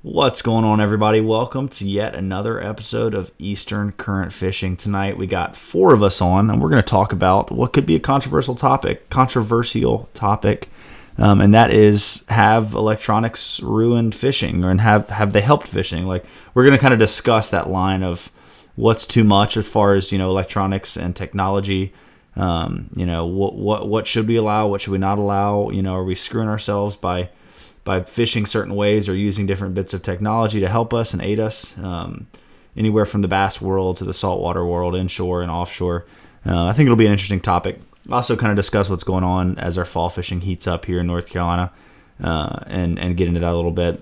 What's going on, everybody? Welcome to yet another episode of Eastern Current Fishing. Tonight we got four of us on, and we're going to talk about what could be a controversial topic, and that is, have electronics ruined fishing, and have they helped fishing? Like, we're going to kind of discuss that line of what's too much as far as electronics and technology. What should we allow? What should we not allow? Are we screwing ourselves by fishing certain ways or using different bits of technology to help us and aid us, anywhere from the bass world to the saltwater world, inshore and offshore. I think it'll be an interesting topic. Also kind of discuss what's going on as our fall fishing heats up here in North Carolina, and get into that a little bit.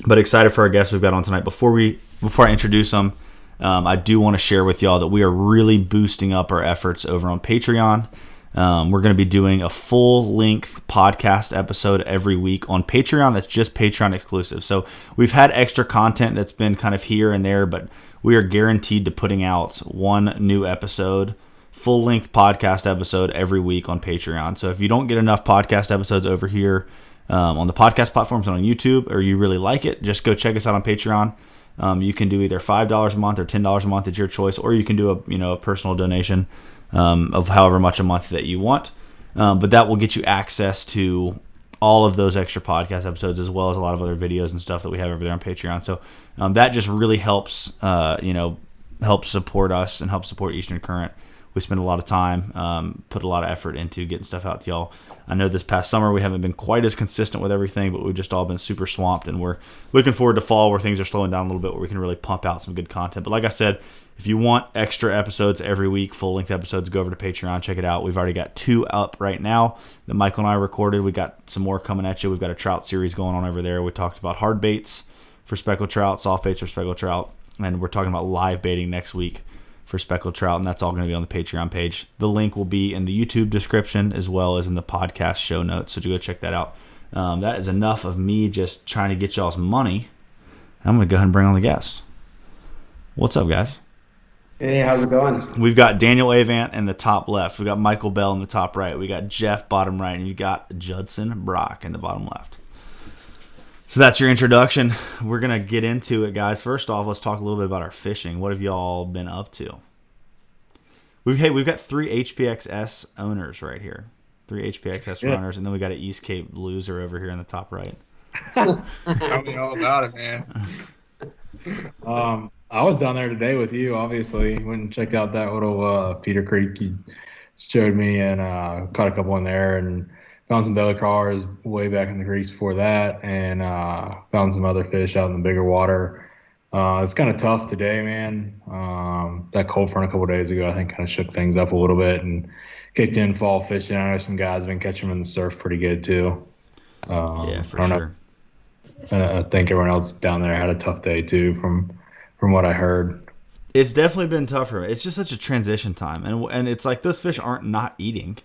But excited for our guests we've got on tonight. Before I introduce them, I do want to share with y'all that we are really boosting up our efforts over on Patreon. We're going to be doing a full-length podcast episode every week on Patreon that's just Patreon exclusive. So we've had extra content that's been kind of here and there, but we are guaranteed to putting out one new episode, full-length podcast episode every week on Patreon. So if you don't get enough podcast episodes over here on the podcast platforms and on YouTube, or you really like it, just go check us out on Patreon. You can do either $5 a month or $10 a month. It's your choice, or you can do a personal donation of however much a month that you want. But that will get you access to all of those extra podcast episodes, as well as a lot of other videos and stuff that we have over there on Patreon. So that just really helps, help support us and help support Eastern Current. We spend a lot of time, put a lot of effort into getting stuff out to y'all. I know this past summer we haven't been quite as consistent with everything, but we've just all been super swamped, and we're looking forward to fall where things are slowing down a little bit, where we can really pump out some good content. But like I said, if you want extra episodes every week, full-length episodes, go over to Patreon, check it out. We've already got 2 up right now that Michael and I recorded. We got some more coming at you. We've got a trout series going on over there. We talked about hard baits for speckled trout, soft baits for speckled trout, and we're talking about live baiting next week for speckled trout, and that's all going to be on the Patreon page. The link will be in the YouTube description as well as in the podcast show notes, so go check that out. That is enough of me just trying to get y'all's money. I'm going to go ahead and bring on the guests. What's up, guys? Hey, how's it going? We've got Daniel Avance in the top left. We've got Michael Bell in the top right. We got Jeff bottom right, and you got Jud Brock in the bottom left. So that's your introduction. We're going to get into it, guys. First off, let's talk a little bit about our fishing. What have y'all been up to? We've got 3 HPXS owners right here. 3 HPXS runners, and then we got an East Cape loser over here in the top right. Tell me all about it, man. I was down there today with you, obviously. Went and checked out that little feeder creek you showed me, and caught a couple in there, and found some belly crawlers way back in the creeks before that, and found some other fish out in the bigger water. It's kind of tough today, man. That cold front a couple days ago, I think, kind of shook things up a little bit and kicked in fall fishing. I know some guys have been catching them in the surf pretty good too. Yeah, for sure. I think everyone else down there had a tough day too, from what I heard. It's definitely been tougher. It's just such a transition time, and it's like those fish aren't not eating,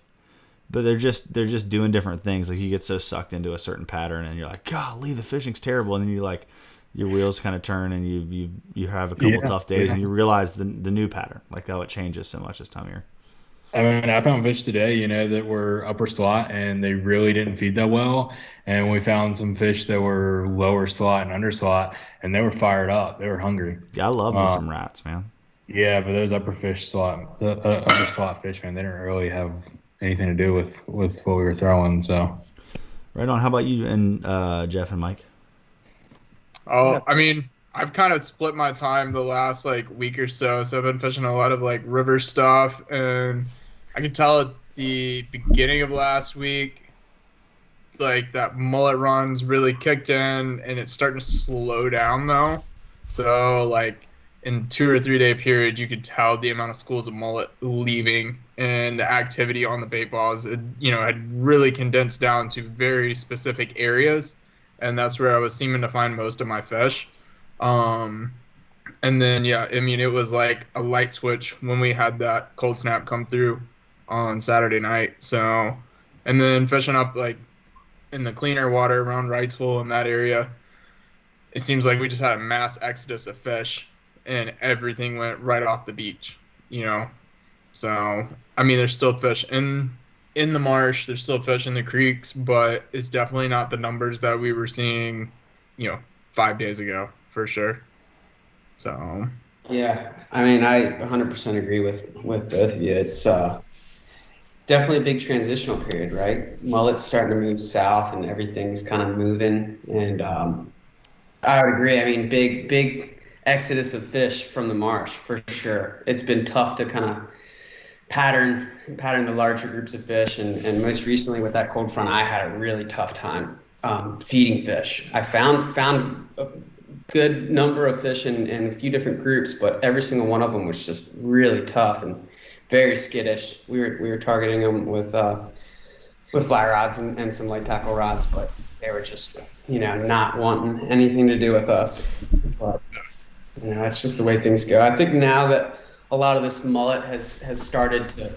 but they're just doing different things. Like, you get so sucked into a certain pattern, and you're like, golly, the fishing's terrible, and then you like, your wheels kind of turn, and you have a couple tough days, and you realize the new pattern, like how it changes so much this time of year. I mean, I found fish today, that were upper slot, and they really didn't feed that well. And we found some fish that were lower slot and under slot, and they were fired up. They were hungry. Yeah, I love me some rats, man. Yeah, but those upper slot fish, man, they didn't really have anything to do with what we were throwing. So, right on. How about you and Jeff and Mike? Oh, I mean, I've kind of split my time the last week or so. So I've been fishing a lot of river stuff, and I can tell at the beginning of last week, that mullet runs really kicked in, and it's starting to slow down though. So in 2 or 3 day period, you could tell the amount of schools of mullet leaving, and the activity on the bait balls, had really condensed down to very specific areas, and that's where I was seeming to find most of my fish. And then, yeah, I mean, it was like a light switch when we had that cold snap come through on Saturday night. So, and then fishing up in the cleaner water around Wrightsville in that area, it seems like we just had a mass exodus of fish, and everything went right off the beach, So, I mean, there's still fish in the marsh, there's still fish in the creeks, but it's definitely not the numbers that we were seeing, 5 days ago for sure. So Yeah, I mean, I 100% agree with both of you. It's definitely a big transitional period, right? Mullet's starting to move south, and everything's kind of moving. And I would agree. I mean, big exodus of fish from the marsh for sure. It's been tough to kind of pattern the larger groups of fish, and most recently with that cold front, I had a really tough time feeding fish. I found a good number of fish in a few different groups, but every single one of them was just really tough and very skittish. We were targeting them with fly rods and some light tackle rods, but they were just not wanting anything to do with us. But it's just the way things go. I think now that a lot of this mullet has started to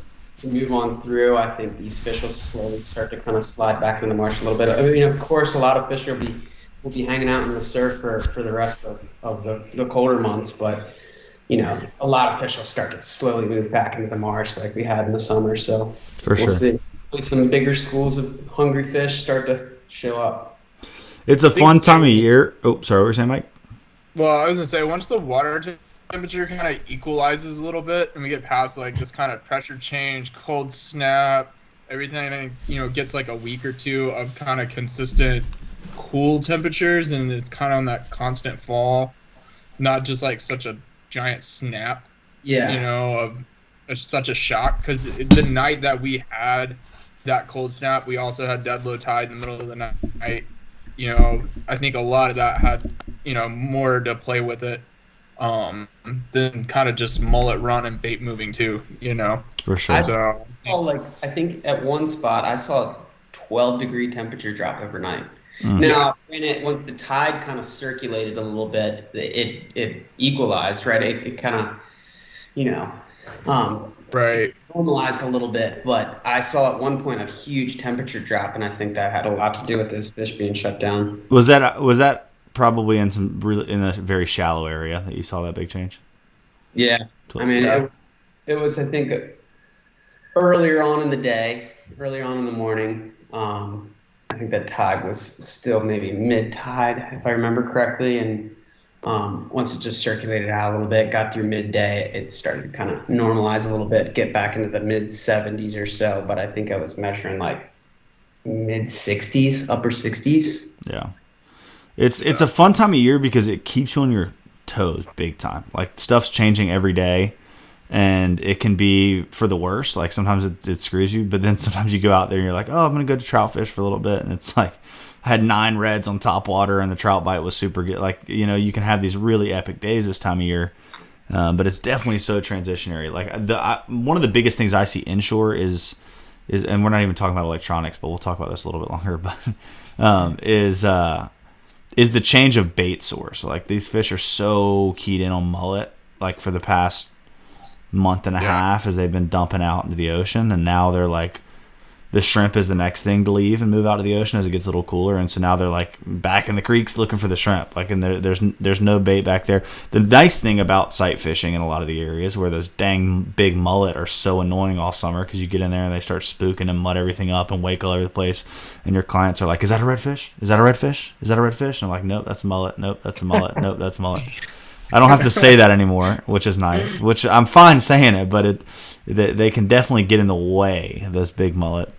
move on through, I think these fish will slowly start to kind of slide back in the marsh a little bit. I mean, of course, a lot of fish will be hanging out in the surf for the rest of the colder months, but a lot of fish will start to slowly move back into the marsh like we had in the summer. So For sure. we'll see. Hopefully some bigger schools of hungry fish start to show up. It's a fun time of year. Oh, sorry, what were you saying, Mike? Well, I was gonna say once the water temperature kind of equalizes a little bit, and we get past like this kind of pressure change, cold snap, everything gets like a week or two of kind of consistent cool temperatures, and it's kind of on that constant fall, not just like such a giant snap. Yeah. Of such a shock, because the night that we had that cold snap, we also had dead low tide in the middle of the night. I think a lot of that had more to play with it than kind of just mullet run and bait moving too. For sure. I think at one spot I saw a 12-degree temperature drop overnight. Now, once the tide kind of circulated a little bit, it equalized, right? It kind of, right, normalized a little bit. But I saw at one point a huge temperature drop, and I think that had a lot to do with those fish being shut down. Was that probably in a very shallow area that you saw that big change? Yeah, I mean, it was, I think, earlier on in the day, earlier on in the morning. I think that tide was still maybe mid-tide, if I remember correctly. And once it just circulated out a little bit, got through midday, it started to kind of normalize a little bit, get back into the mid-70s or so. But I think I was measuring like mid-60s, upper 60s. Yeah. It's a fun time of year because it keeps you on your toes big time. Like, stuff's changing every day. And it can be for the worst. Like, sometimes it screws you, but then sometimes you go out there and you're like, oh, I'm going to go to trout fish for a little bit. And it's like, I had 9 reds on top water and the trout bite was super good. Like, you can have these really epic days this time of year. But it's definitely so transitionary. Like, one of the biggest things I see inshore is, and we're not even talking about electronics, but we'll talk about this a little bit longer, but, is the change of bait source. Like, these fish are so keyed in on mullet, like, for the past month and a half as they've been dumping out into the ocean, and now they're like, the shrimp is the next thing to leave and move out of the ocean as it gets a little cooler, and so now they're like back in the creeks looking for the shrimp, like, and there's no bait back there. The nice thing about sight fishing in a lot of the areas where those dang big mullet are so annoying all summer, because you get in there and they start spooking and mud everything up and wake all over the place, and your clients are like, is that a redfish? Is that a redfish? Is that a redfish? And I'm like, nope, that's a mullet. Nope, that's a mullet. Nope, that's a mullet. I don't have to say that anymore, which is nice. Which I'm fine saying it, but they can definitely get in the way, those big mullet.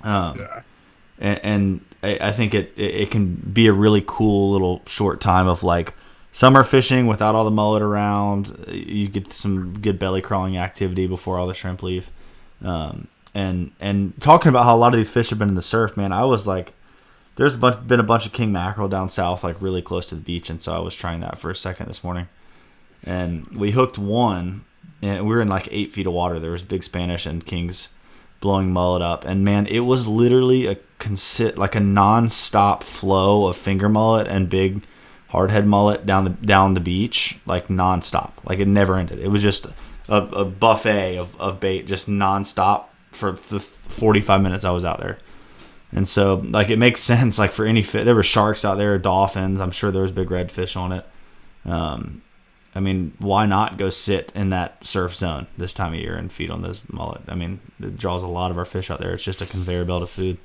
And I think it can be a really cool little short time of like summer fishing without all the mullet around. You get some good belly crawling activity before all the shrimp leave. And talking about how a lot of these fish have been in the surf, man, I was like, there's been a bunch of king mackerel down south, like really close to the beach, and so I was trying that for a second this morning. And we hooked one, and we were in like 8 feet of water. There was big Spanish and kings blowing mullet up, and man, it was literally like a non-stop flow of finger mullet and big hardhead mullet down the beach, like non-stop. Like, it never ended. It was just a buffet of bait, just non-stop for the 45 minutes I was out there. And so, like, it makes sense, like, for any fish. There were sharks out there, dolphins. I'm sure there was big redfish on it. I mean, why not go sit in that surf zone this time of year and feed on those mullet? I mean, it draws a lot of our fish out there. It's just a conveyor belt of food.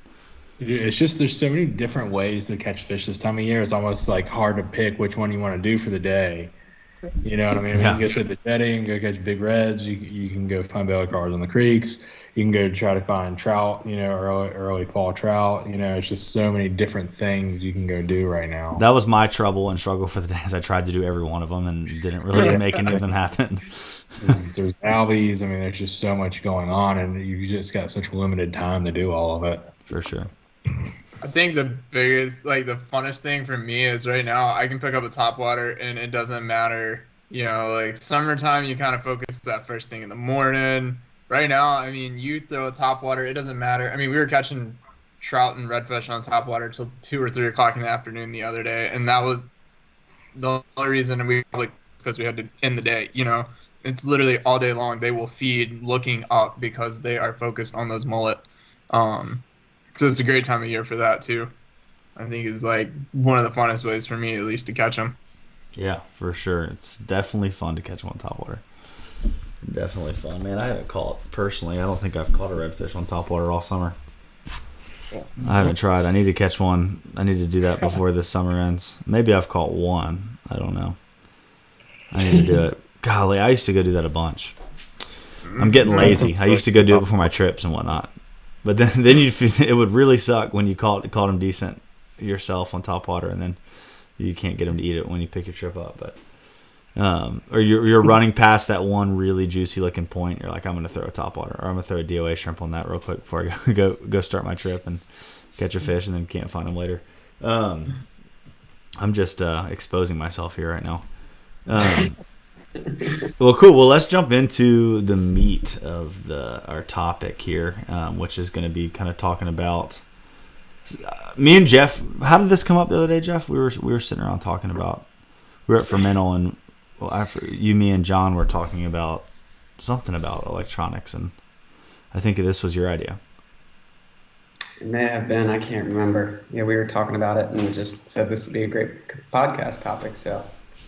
It's just there's so many different ways to catch fish this time of year. It's almost like hard to pick which one you want to do for the day. You know what I mean? I mean, you Yeah. can go sit at the jetty and go catch big reds. You can go find belly cars on the creeks. You can go try to find trout, early fall trout. It's just so many different things you can go do right now. That was my trouble and struggle for the day, as I tried to do every one of them and didn't really make any of them happen. There's albies. I mean, there's just so much going on, and you just got such limited time to do all of it. For sure. I think the biggest, like the funnest thing for me is right now I can pick up a topwater and it doesn't matter. Like summertime, you kind of focus that first thing in the morning. Right now, I mean, you throw a topwater, it doesn't matter. I mean, we were catching trout and redfish on topwater till 2 or 3 o'clock in the afternoon the other day, and that was the only reason because we had to end the day. It's literally all day long. They will feed looking up because they are focused on those mullet. So it's a great time of year for that too. I think it's like one of the funnest ways for me, at least, to catch them. Yeah, for sure. It's definitely fun to catch them on topwater. Definitely fun, man. I haven't caught personally. I don't think I've caught a redfish on topwater all summer. I haven't tried. I need to catch one. I need to do that before this summer ends. Maybe I've caught one. I don't know. I need to do it. Golly, I used to go do that a bunch. I'm getting lazy. I used to go do it before my trips and whatnot. But then it would really suck when you caught them decent yourself on topwater, and then you can't get them to eat it when you pick your trip up. But or you're running past that one really juicy looking point. You're like, I'm going to throw a topwater, or I'm going to throw a DOA shrimp on that real quick before I go start my trip and catch a fish, and then can't find them later. I'm just exposing myself here right now. Well, cool. Well, let's jump into the meat of our topic here, which is going to be kind of talking about me and Jeff. How did this come up the other day, Jeff? We were sitting around talking about. We were at Fermental, and after you, me, and John were talking about something about electronics, and I think this was your idea. It may have been. I can't remember. Yeah, we were talking about it, and we just said this would be a great podcast topic. So.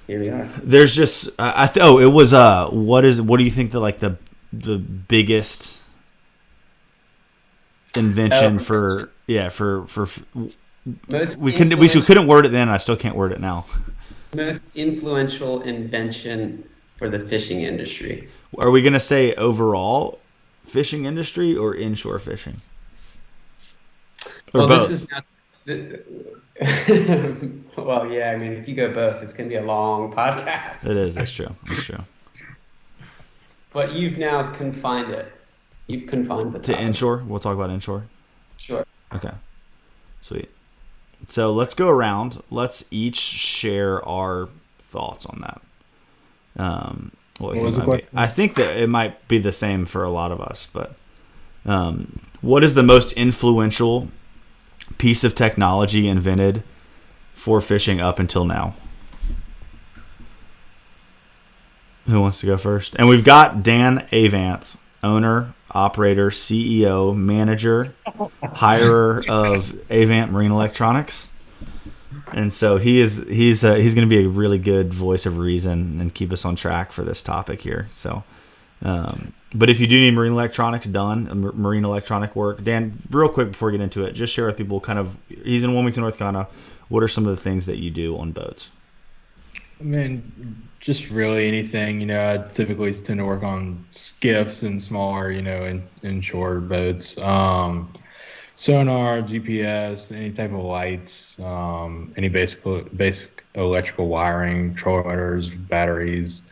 Here we are. There's just it was what do you think the biggest invention for we couldn't word it then. I still can't word it now. Most influential invention for the fishing industry. Are we gonna say overall fishing industry or inshore fishing? Or both? This is not. Well, yeah. I mean, if you go both, it's going to be a long podcast. It is. That's true. But you've now confined it. You've confined the topic. To inshore. We'll talk about inshore. Sure. Okay. Sweet. So let's go around. Let's each share our thoughts on that. What was the question? I think that it might be the same for a lot of us, but what is the most influential piece of technology invented for fishing up until now? Who wants to go first? And we've got Dan Avance, owner, operator, CEO, manager, hirer of Avance Marine Electronics. And so he's going to be a really good voice of reason and keep us on track for this topic here. So but if you do need marine electronics done, marine electronic work, Dan, real quick before we get into it, just share with people he's in Wilmington, North Carolina. What are some of the things that you do on boats? I mean, just really anything. I typically tend to work on skiffs and smaller, inshore boats. Sonar, GPS, any type of lights, any basic electrical wiring, trolling motors, batteries.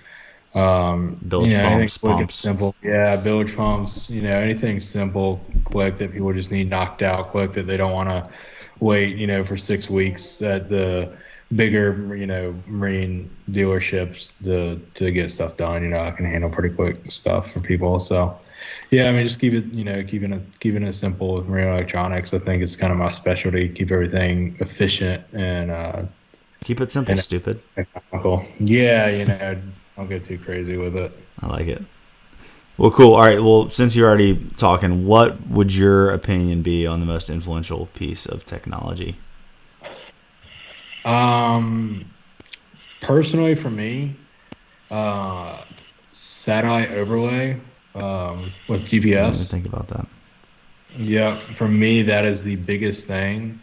Bilge pumps. Simple. Yeah, bilge pumps, anything simple, quick that people just need knocked out quick that they don't want to wait, for 6 weeks at the bigger, marine dealerships to get stuff done. I can handle pretty quick stuff for people. So, yeah, I mean, just keep it, keeping it simple with marine electronics. I think it's kind of my specialty. Keep everything efficient and keep it simple, stupid. Technical. Yeah, don't get too crazy with it. I like it. Well, cool. All right. Well, since you're already talking, what would your opinion be on the most influential piece of technology? Personally, for me, satellite overlay with GPS. Think about that. Yeah, for me, that is the biggest thing.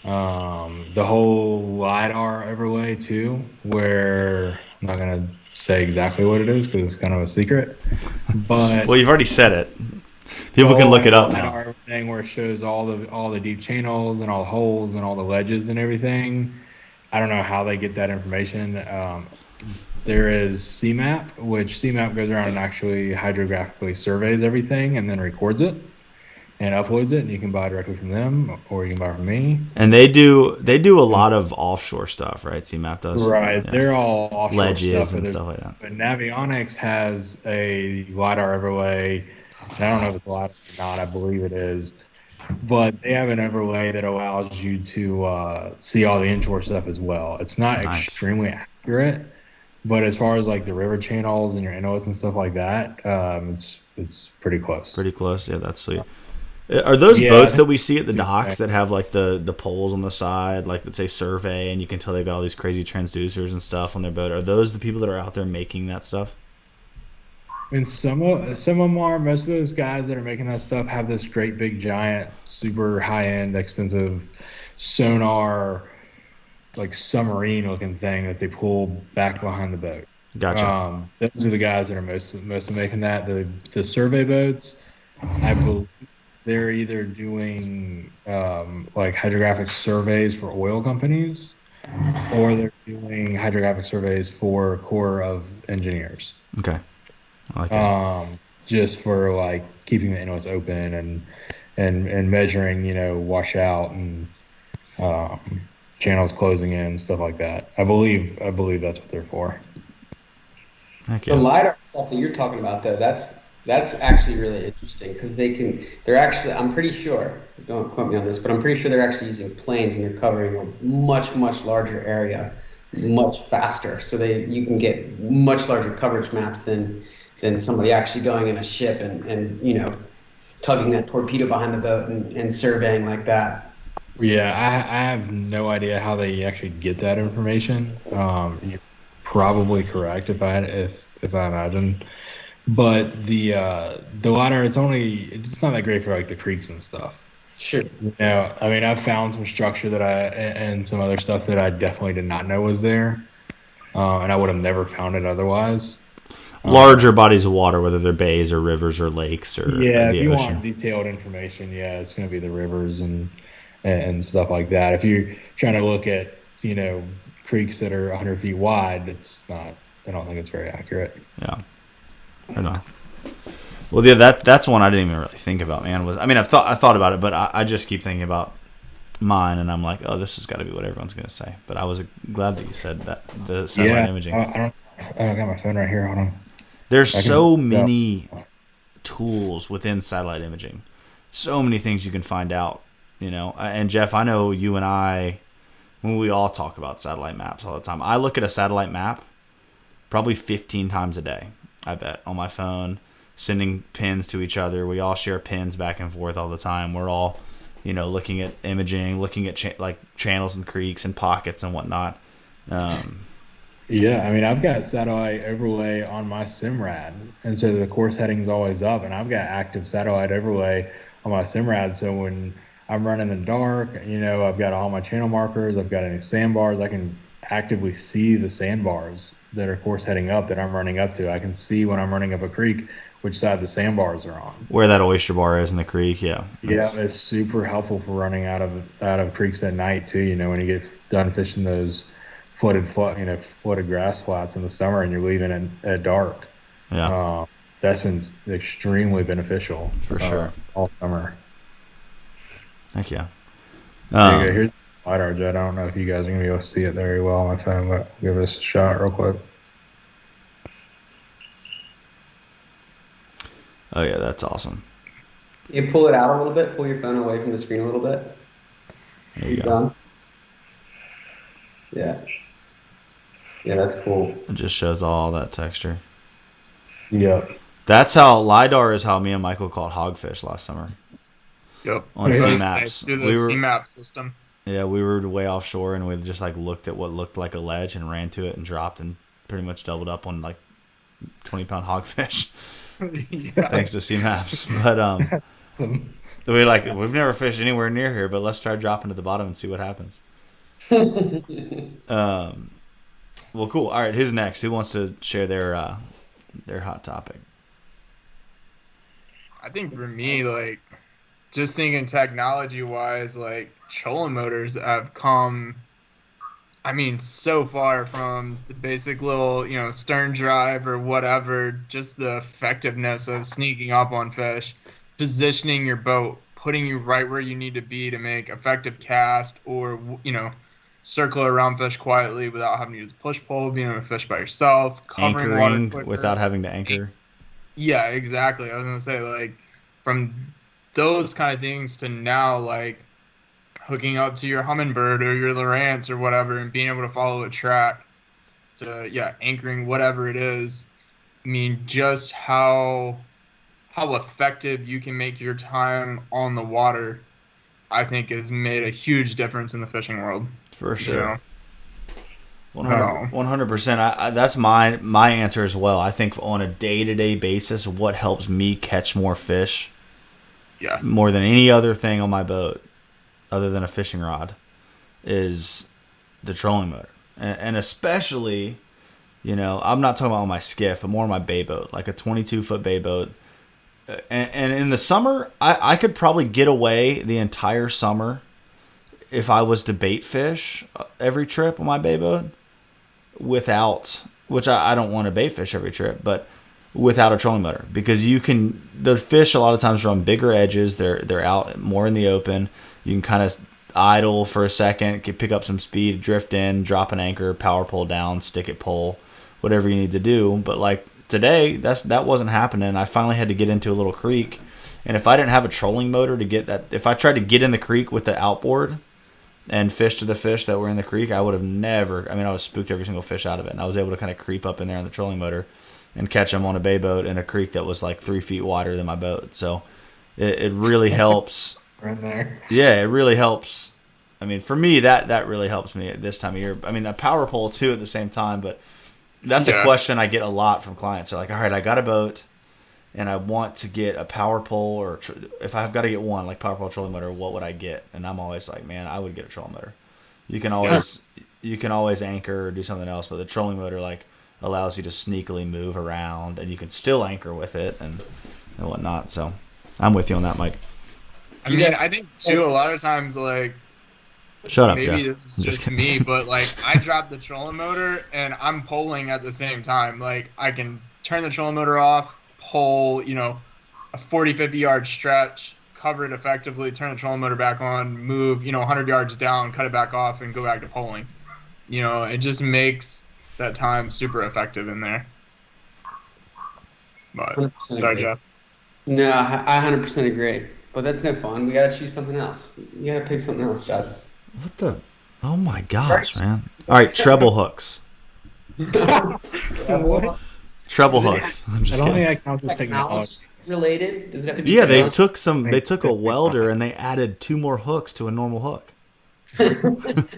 The whole LiDAR overlay too, where I'm not gonna say exactly what it is because it's kind of a secret, but Well, you've already said it. the People can whole look like it up now. LiDAR thing where it shows all the deep channels and all the holes and all the ledges and everything. I don't know how they get that information. There is CMAP, which CMAP goes around and actually hydrographically surveys everything and then records it and uploads it, and you can buy directly from them or you can buy from me. And they do a lot of offshore stuff, right? CMAP does. Right, Yeah. they're all offshore Ledges stuff, and stuff like that. but Navionics has a LiDAR overlay. And I don't know if it's LiDAR or not. I believe it is, but they have an overlay that allows you to see all the inshore stuff as well. It's not Nice. extremely accurate, but as far as like the river channels and your inlets and stuff like that, it's pretty close. Pretty close. Yeah, that's sweet. Are those Yeah, boats that we see at the docks nice. that have like the poles on the side, like that say survey, and you can tell they've got all these crazy transducers and stuff on their boat? Are those the people that are out there making that stuff? And some of them are. Most of those guys that are making that stuff have this great big giant, super high end, expensive sonar, like submarine looking thing that they pull back behind the boat. Gotcha. Those are the guys that are most of making that. The survey boats, I believe they're either doing like hydrographic surveys for oil companies, or they're doing hydrographic surveys for Corps of Engineers. Okay. I like it. Just for like keeping the inlets open and measuring, washout and channels closing in and stuff like that. I believe that's what they're for. Heck The yeah. LiDAR stuff that you're talking about, though, that's actually really interesting because they're actually, I'm pretty sure, don't quote me on this, but I'm pretty sure they're actually using planes and they're covering a much, much larger area, much faster. So you can get much larger coverage maps than somebody actually going in a ship and tugging that torpedo behind the boat and surveying like that. Yeah, I have no idea how they actually get that information. You're probably correct if I imagine, but the LiDAR it's not that great for like the creeks and stuff. Sure. I mean, I've found some structure and some other stuff that I definitely did not know was there, and I would have never found it otherwise. Larger bodies of water, whether they're bays or rivers or lakes or Yeah, if the you ocean. want detailed information, yeah, it's going to be the rivers and stuff like that. If you're trying to look at, creeks that are 100 feet wide, it's not. I don't think it's very accurate. Yeah. I know. Well, yeah, that's one I didn't even really think about, man. I thought about it, but I just keep thinking about mine, and I'm like, oh, this has got to be what everyone's going to say. But I was glad that you said that, the satellite imaging. I got my phone right here. Hold on. There's so many tools within satellite imaging. So many things you can find out, And Jeff, I know you and I, when we all talk about satellite maps all the time, I look at a satellite map probably 15 times a day, I bet, on my phone, sending pins to each other. We all share pins back and forth all the time. We're all, looking at imaging, looking at channels and creeks and pockets and whatnot. Yeah, I mean, I've got satellite overlay on my SIMRAD, and so the course heading is always up, and I've got active satellite overlay on my SIMRAD. So when I'm running in the dark, I've got all my channel markers, I've got any sandbars, I can actively see the sandbars that are course heading up that I'm running up to. I can see when I'm running up a creek which side the sandbars are on. Where that oyster bar is in the creek, yeah. Yeah, it's super helpful for running out of creeks at night too. When you get done fishing those flooded grass flats in the summer and you're leaving at dark. Yeah. That's been extremely beneficial For sure. All summer. Heck yeah. There you go. Here's the LiDAR, Jud. I don't know if you guys are gonna be able to see it very well on my phone, but I'll give this a shot real quick. Oh yeah, that's awesome. You pull it out a little bit, pull your phone away from the screen a little bit. There you go. Done? Yeah. Yeah, that's cool. It just shows all that texture. Yep. That's how LiDAR is how me and Michael caught hogfish last summer. Yep. On Yeah. CMAPs. Through the CMAP system. Yeah, we were way offshore and we just looked at what looked like a ledge and ran to it and dropped and pretty much doubled up on 20-pound hogfish. Yeah. Thanks to CMAPs. But We've never fished anywhere near here, but let's try dropping to the bottom and see what happens. Well, cool. All right, who's next? Who wants to share their hot topic? I think for me, like, just thinking technology-wise, like, trolling motors have come, I mean, so far from the basic little, stern drive or whatever, just the effectiveness of sneaking up on fish, positioning your boat, putting you right where you need to be to make effective cast, or, circle around fish quietly without having to use push pole, being able to fish by yourself, covering water Anchoring quicker. without having to anchor. Yeah, exactly. I was gonna say, like, from those kind of things to now, like, hooking up to your Humminbird or your Lowrance or whatever and being able to follow a track to, anchoring whatever it is. I mean, just how effective you can make your time on the water, I think, has made a huge difference in the fishing world. For sure. 100%. 100%. That's my answer as well. I think on a day-to-day basis, what helps me catch more fish, more than any other thing on my boat, other than a fishing rod, is the trolling motor. And especially, I'm not talking about on my skiff, but more on my bay boat, like a 22-foot bay boat. And in the summer, I could probably get away the entire summer if I was to bait fish every trip on my bay boat without, which I don't want to bait fish every trip, but without a trolling motor, because the fish a lot of times are on bigger edges. They're out more in the open. You can kind of idle for a second, pick up some speed, drift in, drop an anchor, power pole down, stick it pole, whatever you need to do. But like today, that wasn't happening. I finally had to get into a little creek, and if I didn't have a trolling motor to get that, if I tried to get in the creek with the outboard and fish to the fish that were in the creek, I would have never. I was spooked every single fish out of it, and I was able to kind of creep up in there on the trolling motor and catch them on a bay boat in a creek that was like 3 feet wider than my boat. So it really helps. Right there. Yeah, it really helps. For me, that really helps me at this time of year. A power pole too at the same time, but that's a question I get a lot from clients. They're like, all right, I got a boat and I want to get a power pole, or if I've got to get one, like power pole, trolling motor, what would I get? And I'm always like, man, I would get a trolling motor. You can always anchor or do something else, but the trolling motor allows you to sneakily move around, and you can still anchor with it and whatnot. So I'm with you on that, Mike. I think too, a lot of times, like, shut up, maybe Jeff. this is just me, but like, I drop the trolling motor and I'm poling at the same time. Like, I can turn the trolling motor off, pole, a 40, 50 yard stretch, cover it effectively, turn the trolling motor back on, move, 100 yards down, cut it back off, and go back to poling. It just makes that time super effective in there. But sorry, Jeff. No, I 100% agree. But that's no fun. We gotta choose something else. You gotta pick something else, Jud. What the? Oh my gosh, man! All right, treble hooks. Treble hooks. I'm just kidding. I count as technology related. Does it have to be? Yeah, they took a welder and they added 2 more hooks to a normal hook.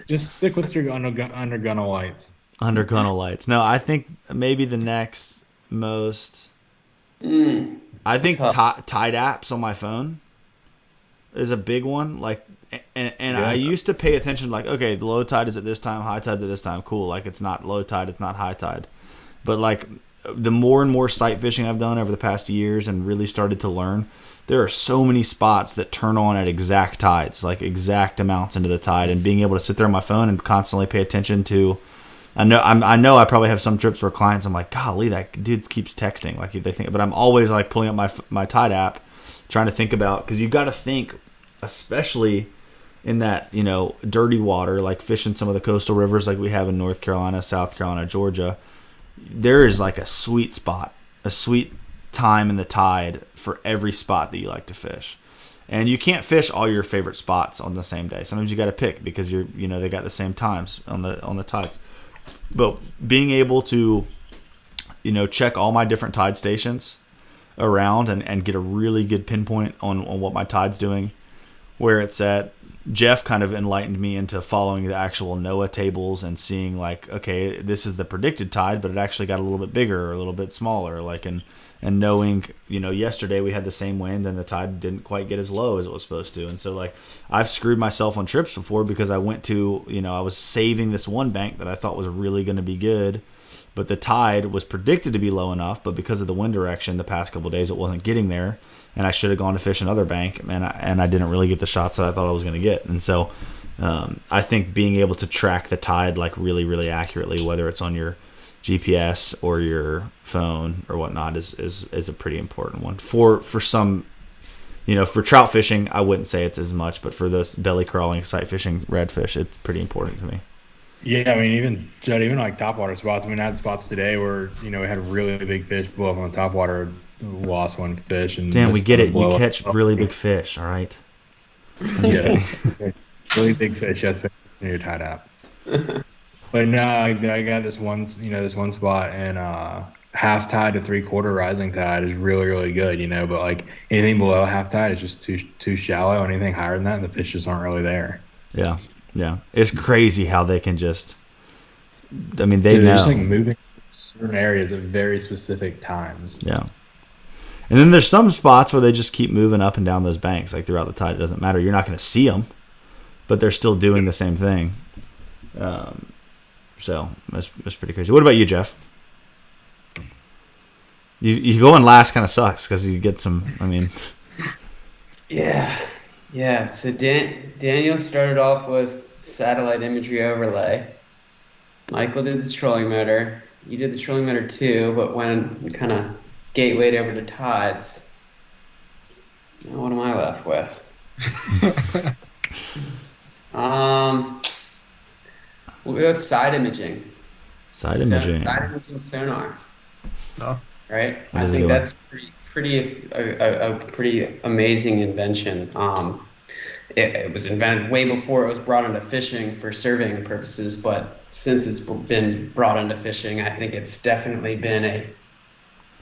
Just stick with your under gunnel lights. Under gunnel lights. No, I think maybe the next most. I think tide apps on my phone is a big one. Like, and I used to pay attention. Like, okay, the low tide is at this time, high tide's at this time. Cool. Like, it's not low tide, it's not high tide. But like, the more and more sight fishing I've done over the past years and really started to learn, there are so many spots that turn on at exact tides, like exact amounts into the tide, and being able to sit there on my phone and constantly pay attention to. I know I probably have some trips where clients, I'm like, golly, that dude keeps texting. Like, they think, but I'm always like pulling up my tide app, trying to think about, because you got to think, especially in that, dirty water, like fishing some of the coastal rivers like we have in North Carolina, South Carolina, Georgia. There is like a sweet spot, a sweet time in the tide for every spot that you like to fish. And you can't fish all your favorite spots on the same day. Sometimes you got to pick because they got the same times on the tides. But being able to, check all my different tide stations around and get a really good pinpoint on what my tide's doing, where it's at, Jeff kind of enlightened me into following the actual NOAA tables and seeing like, okay, this is the predicted tide, but it actually got a little bit bigger or a little bit smaller. Like, and knowing, yesterday we had the same wind and the tide didn't quite get as low as it was supposed to. And so like I've screwed myself on trips before because I went to, I was saving this one bank that I thought was really going to be good, but the tide was predicted to be low enough, but because of the wind direction the past couple of days, it wasn't getting there. And I should have gone to fish another bank, and I didn't really get the shots that I thought I was going to get. And so I think being able to track the tide like really, really accurately, whether it's on your GPS or your phone or whatnot, is a pretty important one. For some, for trout fishing, I wouldn't say it's as much, but for those belly crawling, sight fishing, redfish, it's pretty important to me. Yeah, I mean, even Jud, even like topwater spots. I mean, I had spots today where we had really big fish blow up on the topwater. Lost one fish and Dan, we get it. You catch really big fish, all right? Yeah, really big fish. That's you're tied up. But no, I got this one, this one spot, and half tide to 3/4 rising tide is really, really good, But like anything below half tide is just too shallow. Anything higher than that, the fish just aren't really there. Yeah, it's crazy how they can just. I mean, they're just like moving certain areas at very specific times. Yeah. And then there's some spots where they just keep moving up and down those banks, like throughout the tide. It doesn't matter. You're not going to see them, but they're still doing the same thing. So that's pretty crazy. What about you, Jeff? You going last kind of sucks because you get some. I mean, yeah. So Daniel started off with satellite imagery overlay. Michael did the trolling motor. You did the trolling motor too, but when kind of gatewayed over to tides. Now what am I left with? We'll go with side imaging. Side imaging sonar. Oh. Right? I think that's a pretty amazing invention. It was invented way before it was brought into fishing for surveying purposes, but since it's been brought into fishing, I think it's definitely been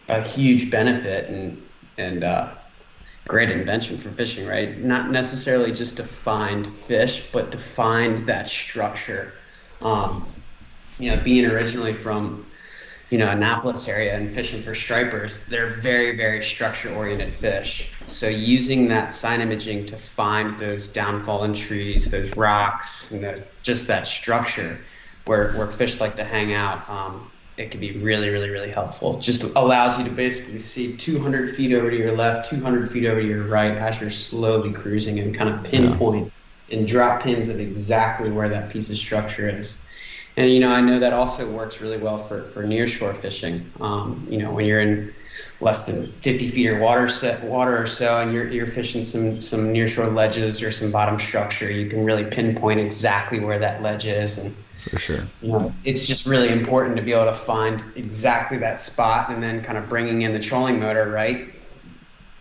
a huge benefit and great invention for fishing, right? Not necessarily just to find fish, but to find that structure. Being originally from, Annapolis area and fishing for stripers, they're very, very structure-oriented fish. So using that sign imaging to find those downfallen trees, those rocks, and just that structure where fish like to hang out, it can be really, really, really helpful. Just allows you to basically see 200 feet over to your left, 200 feet over to your right as you're slowly cruising and kind of pinpoint and drop pins of exactly where that piece of structure is. And, I know that also works really well for nearshore fishing. When you're in less than 50 feet of water or so and you're fishing some nearshore ledges or some bottom structure, you can really pinpoint exactly where that ledge is. And for sure. It's just really important to be able to find exactly that spot and then kind of bringing in the trolling motor, right?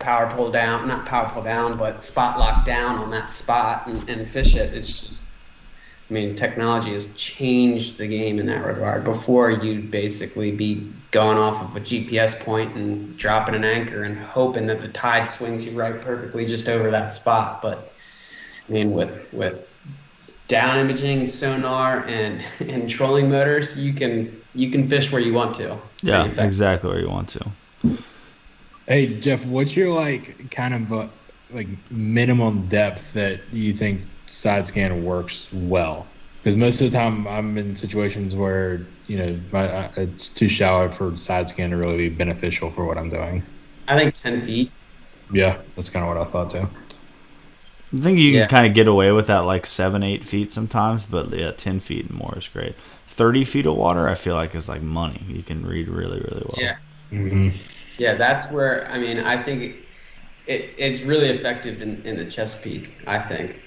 Not power pull down, but spot lock down on that spot and fish it. It's just, technology has changed the game in that regard. Before, you'd basically be going off of a GPS point and dropping an anchor and hoping that the tide swings you right perfectly just over that spot. But, with down imaging, sonar, and trolling motors, you can fish where you want to. Yeah, exactly where you want to. Hey Jeff, what's your kind of minimum depth that you think side scan works well? Because most of the time I'm in situations where it's too shallow for side scan to really be beneficial for what I'm doing. I think 10 feet. Yeah, that's kind of what I thought too. I think you can kind of get away with that 7-8 feet sometimes, but 10 feet and more is great. 30 feet of water I feel like is like money. You can read really, really well. Yeah. Mm-hmm. Yeah, that's where I think it's really effective in the Chesapeake, I think.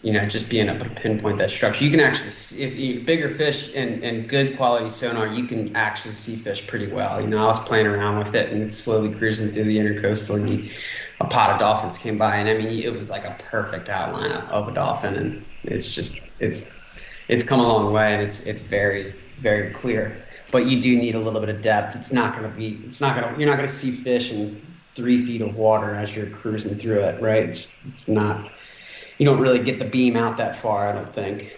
Just being able to pinpoint that structure. You can actually see, if you bigger fish and good quality sonar, you can actually see fish pretty well. I was playing around with it and slowly cruising through the intercoastal, and a pod of dolphins came by, and it was like a perfect outline of a dolphin, and it's come a long way, and it's very, very clear. But you do need a little bit of depth. You're not going to see fish in 3 feet of water as you're cruising through it, right? It's not. you don't really get the beam out that far, I don't think.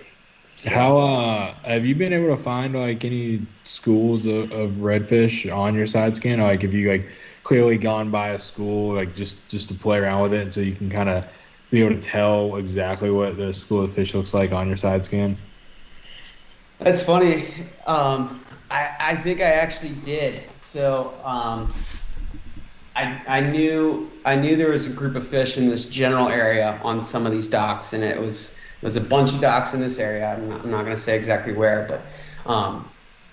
So, How have you been able to find like any schools of redfish on your side scan? Or, like, have you like clearly gone by a school like just to play around with it, so you can kind of be able to tell exactly what the school of fish looks like on your side scan? that's funny. I think I actually did. So I knew there was a group of fish in this general area on some of these docks, and it was a bunch of docks in this area. I'm not going to say exactly where, but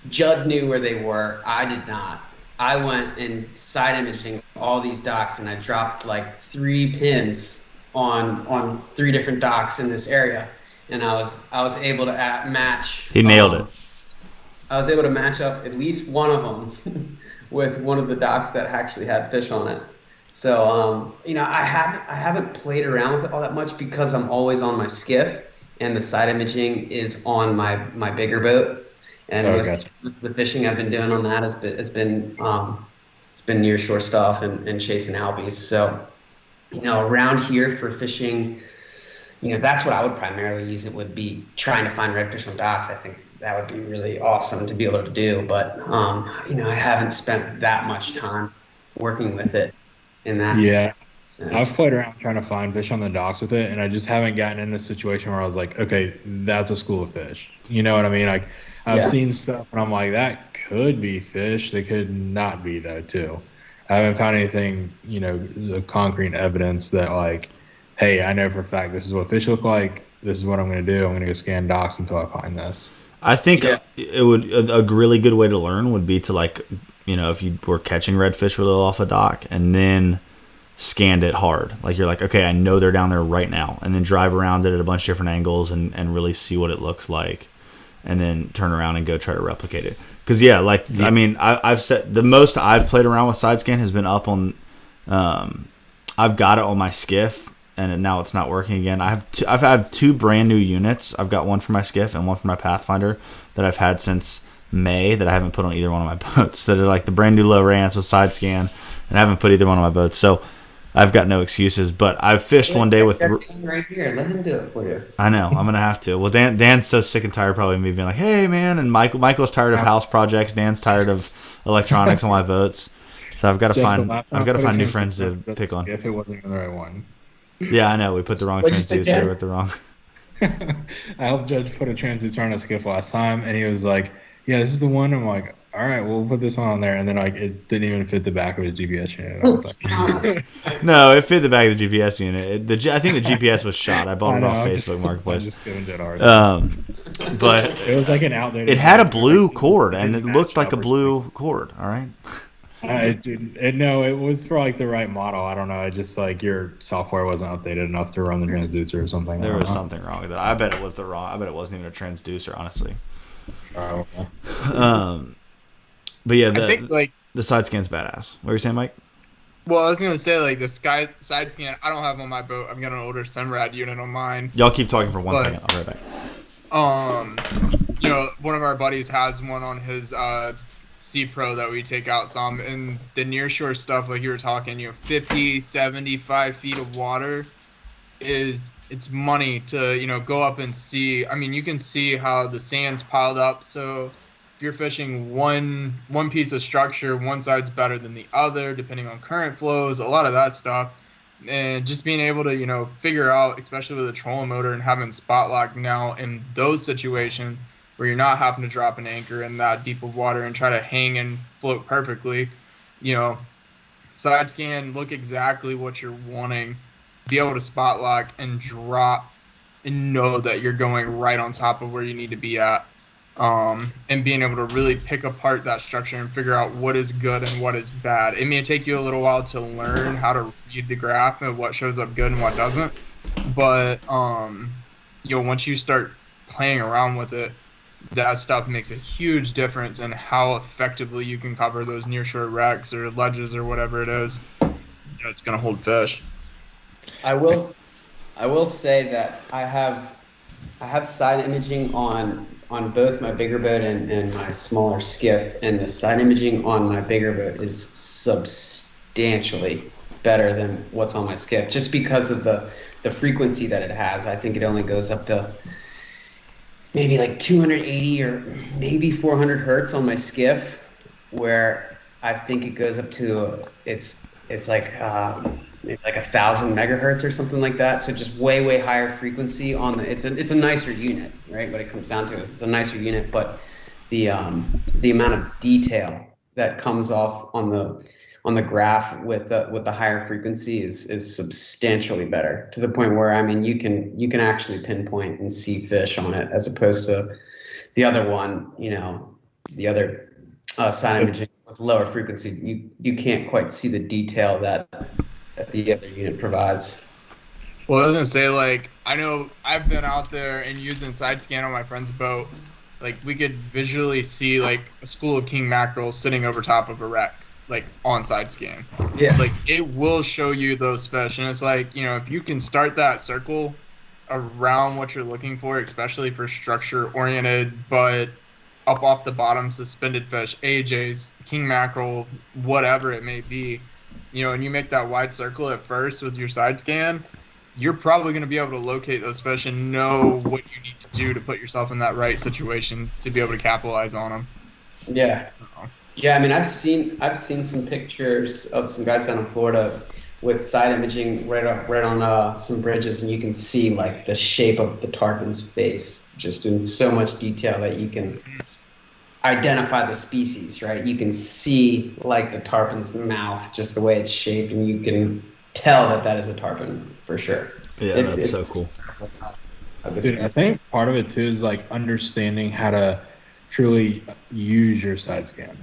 Jud knew where they were. I did not. I went and side imaging all these docks, and I dropped like 3 pins on 3 different docks in this area, and I was able to match. He nailed it. I was able to match up at least one of them with one of the docks that actually had fish on it. So I haven't played around with it all that much because I'm always on my skiff, and the side imaging is on my bigger boat. And Gotcha. most of the fishing I've been doing on that has been it's been near shore stuff and chasing albies. So around here for fishing, that's what I would primarily use. It would be trying to find redfish on docks. I think that would be really awesome to be able to do. But I haven't spent that much time working with it in that Yeah, sense. I've played around trying to find fish on the docks with it, and I just haven't gotten in this situation where I was like, okay, that's a school of fish. You know what I mean? Like, I've Yeah. seen stuff, and I'm like, that could be fish. They could not be, though, too. I haven't found anything, the concrete evidence that, like, hey, I know for a fact this is what fish look like. This is what I'm going to do. I'm going to go scan docks until I find this. I think Yeah. it would a really good way to learn would be to if you were catching redfish really off a dock and then scanned it hard. Like you're like, okay, I know they're down there right now, and then drive around it at a bunch of different angles and really see what it looks like, and then turn around and go try to replicate it. Because I mean, I've said the most I've played around with side scan has been up on. I've got it on my skiff, and now it's not working again. I've had 2 brand new units. I've got one for my skiff and one for my Pathfinder that I've had since May that I haven't put on either one of my boats. That are like the brand new low rants with side scan, and I haven't put either one of my boats. So I've got no excuses. But I've fished one day with. Right here, let him do it for you. I know I'm gonna have to. Well, Dan's so sick and tired probably of me being like, "Hey, man," and Michael's tired of house projects. Dan's tired of electronics on my boats. So I've got to find new friends to pick on. If it wasn't even the right one. Yeah, I know. We put the wrong What'd you say, transducer Dan? with the wrong. I helped Judge put a transducer on a skiff last time, and he was like, "Yeah, this is the one." I'm like, "All right, we'll put this one on there." And then like it didn't even fit the back of his GPS unit. I was like, No, it fit the back of the GPS unit. I think the GPS was shot. I bought it off I'm Facebook I'm Marketplace. just giving Jed a hard time. But It was like an outdated. it had a one. blue Like, cord, and it didn't looked match like a up or blue cord. All right. It didn't. No, it was for like the right model. I don't know. It just like your software wasn't updated enough to run the transducer or something. There was something wrong with it. I bet it was I bet it wasn't even a transducer, honestly. Oh, But yeah, I think like the side scan's badass. What were you saying, Mike? well, I was gonna say like the side scan. I don't have on my boat. I've got an older Semrad unit on mine. Y'all keep talking for 1 But- second. I'll be right back. One of our buddies has one on his C Pro that we take out some, and the nearshore stuff, like you were talking, 50, 75 feet of water it's money to, go up and see. I mean, you can see how the sand's piled up. So if you're fishing one piece of structure, one side's better than the other, depending on current flows, a lot of that stuff. And just being able to, figure out, especially with a trolling motor and having spot lock now in those situations where you're not having to drop an anchor in that deep of water and try to hang and float perfectly, side scan, look exactly what you're wanting, be able to spot lock and drop and know that you're going right on top of where you need to be at. And being able to really pick apart that structure and figure out what is good and what is bad. It may take you a little while to learn how to read the graph and what shows up good and what doesn't. But, once you start playing around with it, that stuff makes a huge difference in how effectively you can cover those nearshore wrecks or ledges or whatever it is. It's going to hold fish. I will say that I have side imaging on both my bigger boat and my smaller skiff, and the side imaging on my bigger boat is substantially better than what's on my skiff, just because of the the frequency that it has. I think it only goes up to maybe like 280 or maybe 400 hertz on my skiff, where I think it goes up to it's like maybe like 1,000 megahertz or something like that. So just way higher frequency on the. It's a nicer unit, right? What it comes down to is it's a nicer unit, but the amount of detail that comes off on the graph with the higher frequency is substantially better, to the point where, I mean, you can actually pinpoint and see fish on it, as opposed to the other one, the other side imaging with lower frequency. You can't quite see the detail that the other unit provides. Well, I was gonna say, like, I know I've been out there and using side scan on my friend's boat. Like, we could visually see like a school of king mackerel sitting over top of a wreck, like on side scan. Yeah. Like, it will show you those fish, and it's like, if you can start that circle around what you're looking for, especially for structure oriented, but up off the bottom suspended fish, AJs, king mackerel, whatever it may be, and you make that wide circle at first with your side scan, you're probably going to be able to locate those fish and know what you need to do to put yourself in that right situation to be able to capitalize on them. Yeah. Yeah, I mean, I've seen some pictures of some guys down in Florida with side imaging right on some bridges, and you can see like the shape of the tarpon's face just in so much detail that you can identify the species, right? You can see like the tarpon's mouth, just the way it's shaped, and you can tell that is a tarpon for sure. Yeah, it's so cool. Dude, I think part of it too is like understanding how to truly use your side scan.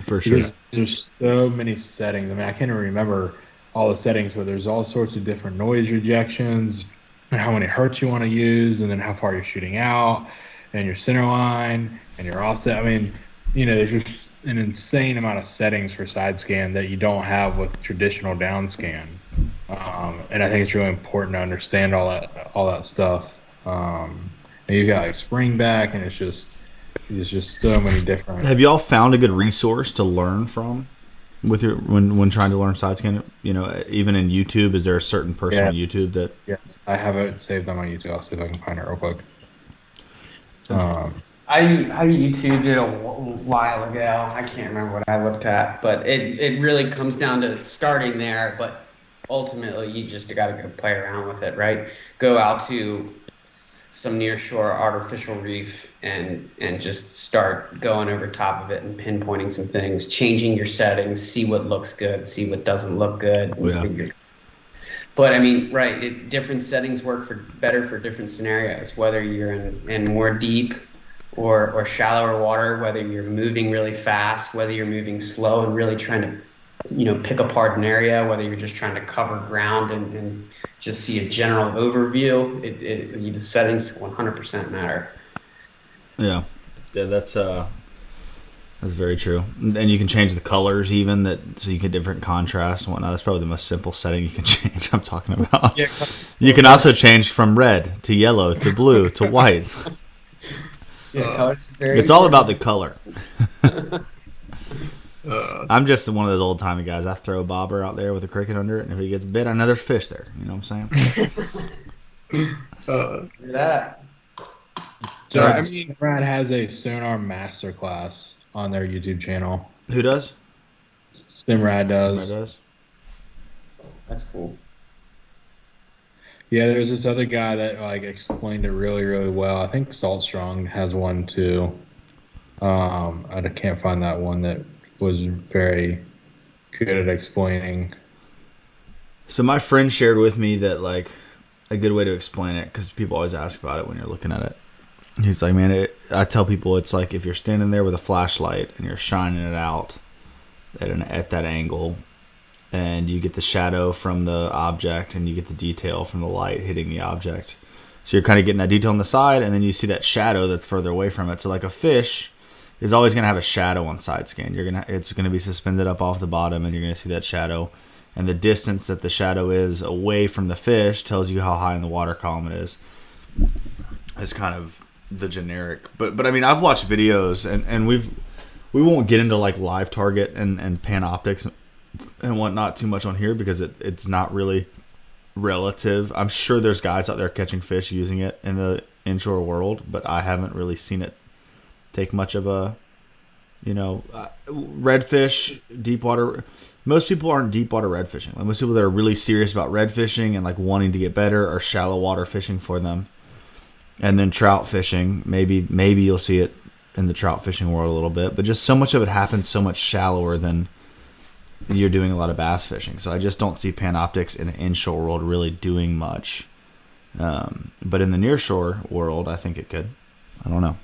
For sure. Because there's so many settings. I mean, I can't even remember all the settings, but there's all sorts of different noise rejections and how many hertz you want to use, and then how far you're shooting out, and your center line, and your offset. I mean, there's just an insane amount of settings for side scan that you don't have with traditional down scan. And I think it's really important to understand all that stuff. And you've got like spring back, and it's just so many different. Have y'all found a good resource to learn from with your when trying to learn side scan? Even in YouTube, is there a certain person on YouTube that? Yes, I have it saved on my YouTube. I'll see if I can find it real quick. I YouTubed it a while ago. I can't remember what I looked at, but it really comes down to starting there. But ultimately, you just got to go play around with it, right? Go out to some nearshore artificial reef and just start going over top of it and pinpointing some things, changing your settings, see what looks good, see what doesn't look good. Yeah. But I mean, right, different settings work better for different scenarios, whether you're in more deep or shallower water, whether you're moving really fast, whether you're moving slow and really trying to pick apart an area, whether you're just trying to cover ground and just see a general overview. The settings 100% matter. Yeah, that's very true. And you can change the colors even, so you get different contrast and whatnot. That's probably the most simple setting you can change. I'm talking about. Yeah. You can also change from red to yellow to blue to white. Yeah, it's all about the color. I'm just one of those old timey guys. I throw a bobber out there with a cricket under it, and if he gets bit, I know there's fish there. You know what I'm saying? That. I mean, Brad has a sonar masterclass on their YouTube channel. Who does? Simrad does. That's cool. Yeah, there's this other guy that like explained it really, really well. I think Salt Strong has one too. I can't find that one that was very good at explaining. So my friend shared with me that like a good way to explain it, because people always ask about it when you're looking at it. He's like, man, I tell people it's like if you're standing there with a flashlight and you're shining it out at that angle, and you get the shadow from the object and you get the detail from the light hitting the object. So you're kind of getting that detail on the side, and then you see that shadow that's further away from it. So like a fish is always going to have a shadow on side scan. It's going to be suspended up off the bottom, and you're going to see that shadow. And the distance that the shadow is away from the fish tells you how high in the water column it is. It's kind of the generic. But I mean, I've watched videos, and we won't get into like live target and Panoptix and whatnot too much on here, because it's not really relative. I'm sure there's guys out there catching fish using it in the inshore world, but I haven't really seen it take much of a, redfish, deep water. Most people aren't deep water red fishing. Like most people that are really serious about red fishing and like wanting to get better are shallow water fishing for them. And then trout fishing, maybe you'll see it in the trout fishing world a little bit, but just so much of it happens so much shallower than you're doing a lot of bass fishing. So I just don't see Panoptix in the inshore world really doing much. But in the nearshore world, I think it could. I don't know.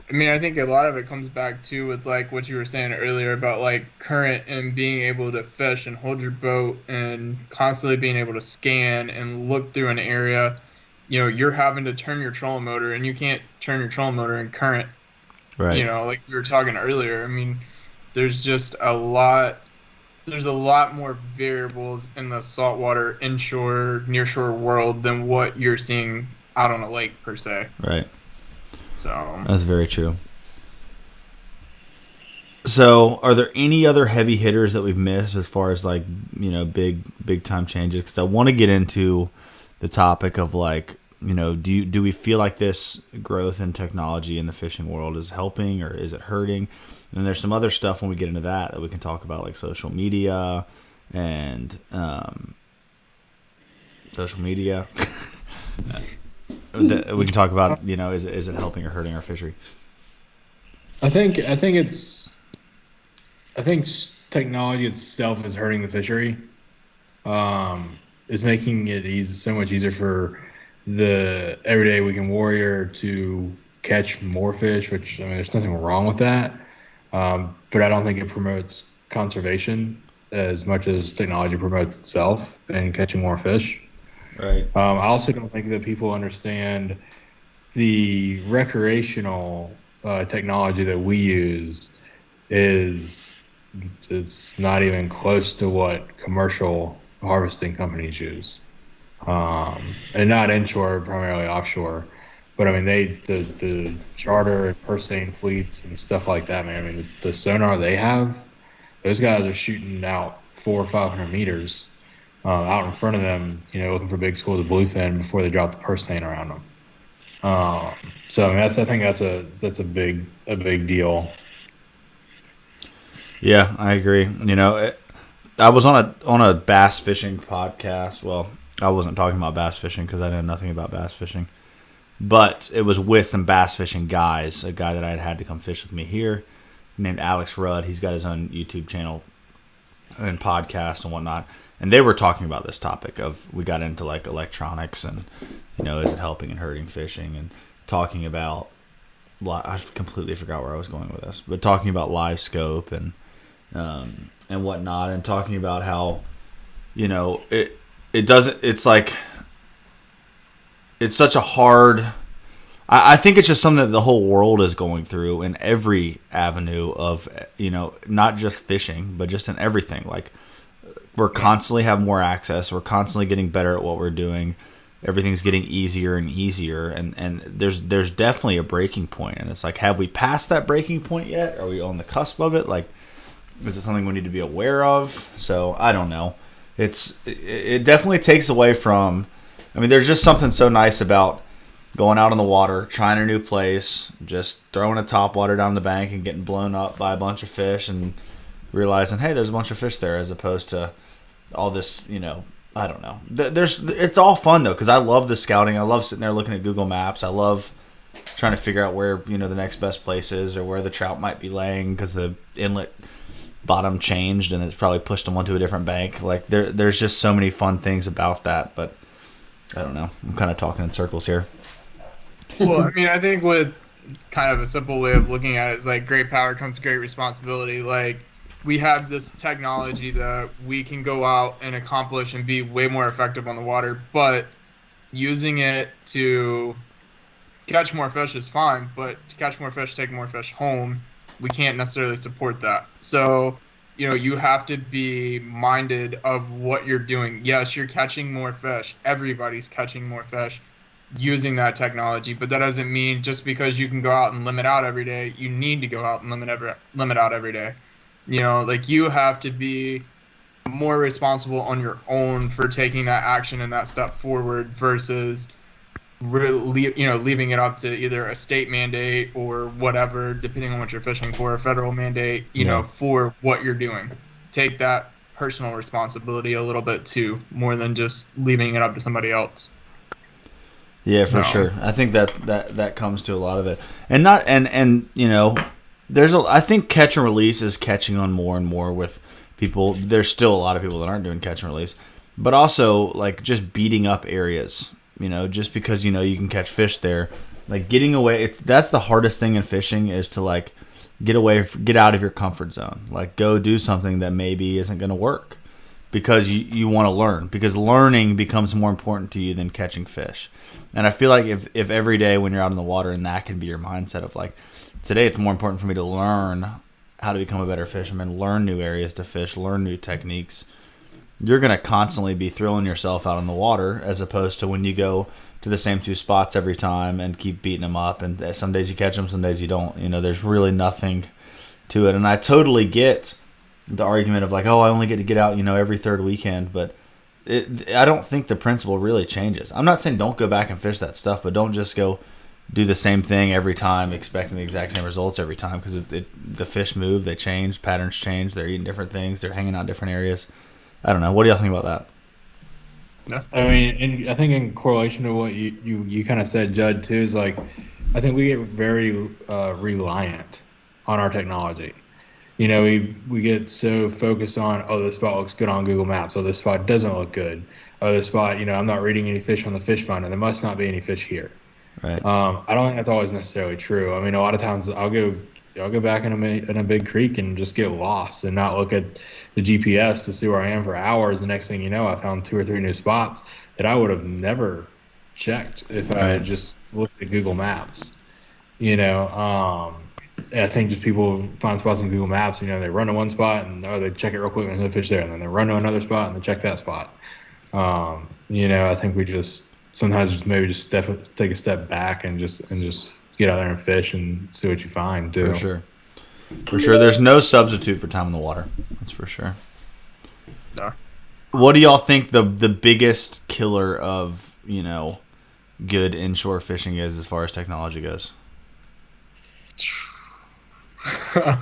I mean, I think a lot of it comes back to with like what you were saying earlier about like current and being able to fish and hold your boat and constantly being able to scan and look through an area. You're having to turn your trolling motor, and you can't turn your trolling motor in current. Right. Like we were talking earlier. I mean, there's just a lot. There's a lot more variables in the saltwater, inshore, nearshore world than what you're seeing out on a lake per se. Right. So that's very true. So, are there any other heavy hitters that we've missed as far as like big time changes? Because I want to get into the topic of like do we feel like this growth in technology in the fishing world is helping or is it hurting? And there's some other stuff when we get into that we can talk about, like social media and social media. We can talk about is it helping or hurting our fishery? I think technology itself is hurting the fishery. It's making it so much easier for the everyday weekend warrior to catch more fish, which, I mean, there's nothing wrong with that. But I don't think it promotes conservation as much as technology promotes itself and catching more fish. Right. I also don't think that people understand the recreational technology that we use it's not even close to what commercial harvesting companies use. And not inshore, primarily offshore. But I mean, the charter and purse seine fleets and stuff like that, man. I mean, the sonar they have, those guys are shooting out 400 or 500 meters out in front of them, looking for big schools of bluefin before they drop the purse seine around them. So I mean, I think that's a big deal. Yeah, I agree. I was on a bass fishing podcast. Well, I wasn't talking about bass fishing because I know nothing about bass fishing. But it was with some bass fishing guys, a guy that I had to come fish with me here named Alex Rudd. He's got his own YouTube channel and podcast and whatnot. And they were talking about this topic of, we got into like electronics and, is it helping and hurting fishing, and talking about, I completely forgot where I was going with this, but talking about live scope and whatnot, and talking about how, it doesn't, it's like, it's such a hard, I think it's just something that the whole world is going through in every avenue of, not just fishing, but just in everything. Like, we're constantly have more access. We're constantly getting better at what we're doing. Everything's getting easier and easier. And there's definitely a breaking point. And it's like, have we passed that breaking point yet? Are we on the cusp of it? Like, is it something we need to be aware of? So I don't know. It definitely takes away from, I mean, there's just something so nice about going out on the water, trying a new place, just throwing a topwater down the bank and getting blown up by a bunch of fish and realizing, hey, there's a bunch of fish there, as opposed to all this, I don't know. It's all fun, though, because I love the scouting. I love sitting there looking at Google Maps. I love trying to figure out where, the next best place is, or where the trout might be laying because the inlet bottom changed and it's probably pushed them onto a different bank. Like, there's just so many fun things about that, but I don't know. I'm kind of talking in circles here. Well, I mean, I think with kind of a simple way of looking at it is like, great power comes great responsibility. Like, we have this technology that we can go out and accomplish and be way more effective on the water, but using it to catch more fish is fine, but to catch more fish, take more fish home, we can't necessarily support that. So, you have to be minded of what you're doing. Yes, you're catching more fish. Everybody's catching more fish using that technology, but that doesn't mean just because you can go out and limit out every day, you need to go out and limit out every day. Like, you have to be more responsible on your own for taking that action and that step forward versus leaving it up to either a state mandate or whatever, depending on what you're fishing for, a federal mandate, for what you're doing. Take that personal responsibility a little bit too, more than just leaving it up to somebody else. Yeah, for sure. I think that comes to a lot of it, and I think catch and release is catching on more and more with people. There's still a lot of people that aren't doing catch and release, but also like just beating up areas. Just because you can catch fish there, like getting away. That's the hardest thing in fishing is to like get out of your comfort zone. Like go do something that maybe isn't going to work because you want to learn. Because learning becomes more important to you than catching fish. And I feel like if every day when you're out in the water and that can be your mindset of like today it's more important for me to learn how to become a better fisherman, learn new areas to fish, learn new techniques. You're going to constantly be throwing yourself out in the water as opposed to when you go to the same two spots every time and keep beating them up. And some days you catch them, some days you don't. There's really nothing to it. And I totally get the argument of like, oh, I only get to get out, every third weekend. But I don't think the principle really changes. I'm not saying don't go back and fish that stuff, but don't just go do the same thing every time expecting the exact same results every time because the fish move, they change, patterns change, they're eating different things, they're hanging out in different areas. I don't know. What do y'all think about that? No. I mean, I think in correlation to what you kind of said, Jud, too, is like I think we get very reliant on our technology. We get so focused on, oh, this spot looks good on Google Maps. Oh, this spot doesn't look good. Oh, this spot, I'm not reading any fish on the fish finder. There must not be any fish here. Right. I don't think that's always necessarily true. I mean, a lot of times I'll go back in a big creek and just get lost and not look at the GPS to see where I am for hours. The next thing you know, I found 2 or 3 new spots that I would have never checked if I had just looked at Google Maps. I think just people find spots on Google Maps. They run to one spot and they check it real quick and there's no fish there, and then they run to another spot and they check that spot. I think we just sometimes take a step back and just get out there and fish and see what you find. Too. For sure. There's no substitute for time in the water. That's for sure. No. What do y'all think the biggest killer of, good inshore fishing is as far as technology goes? I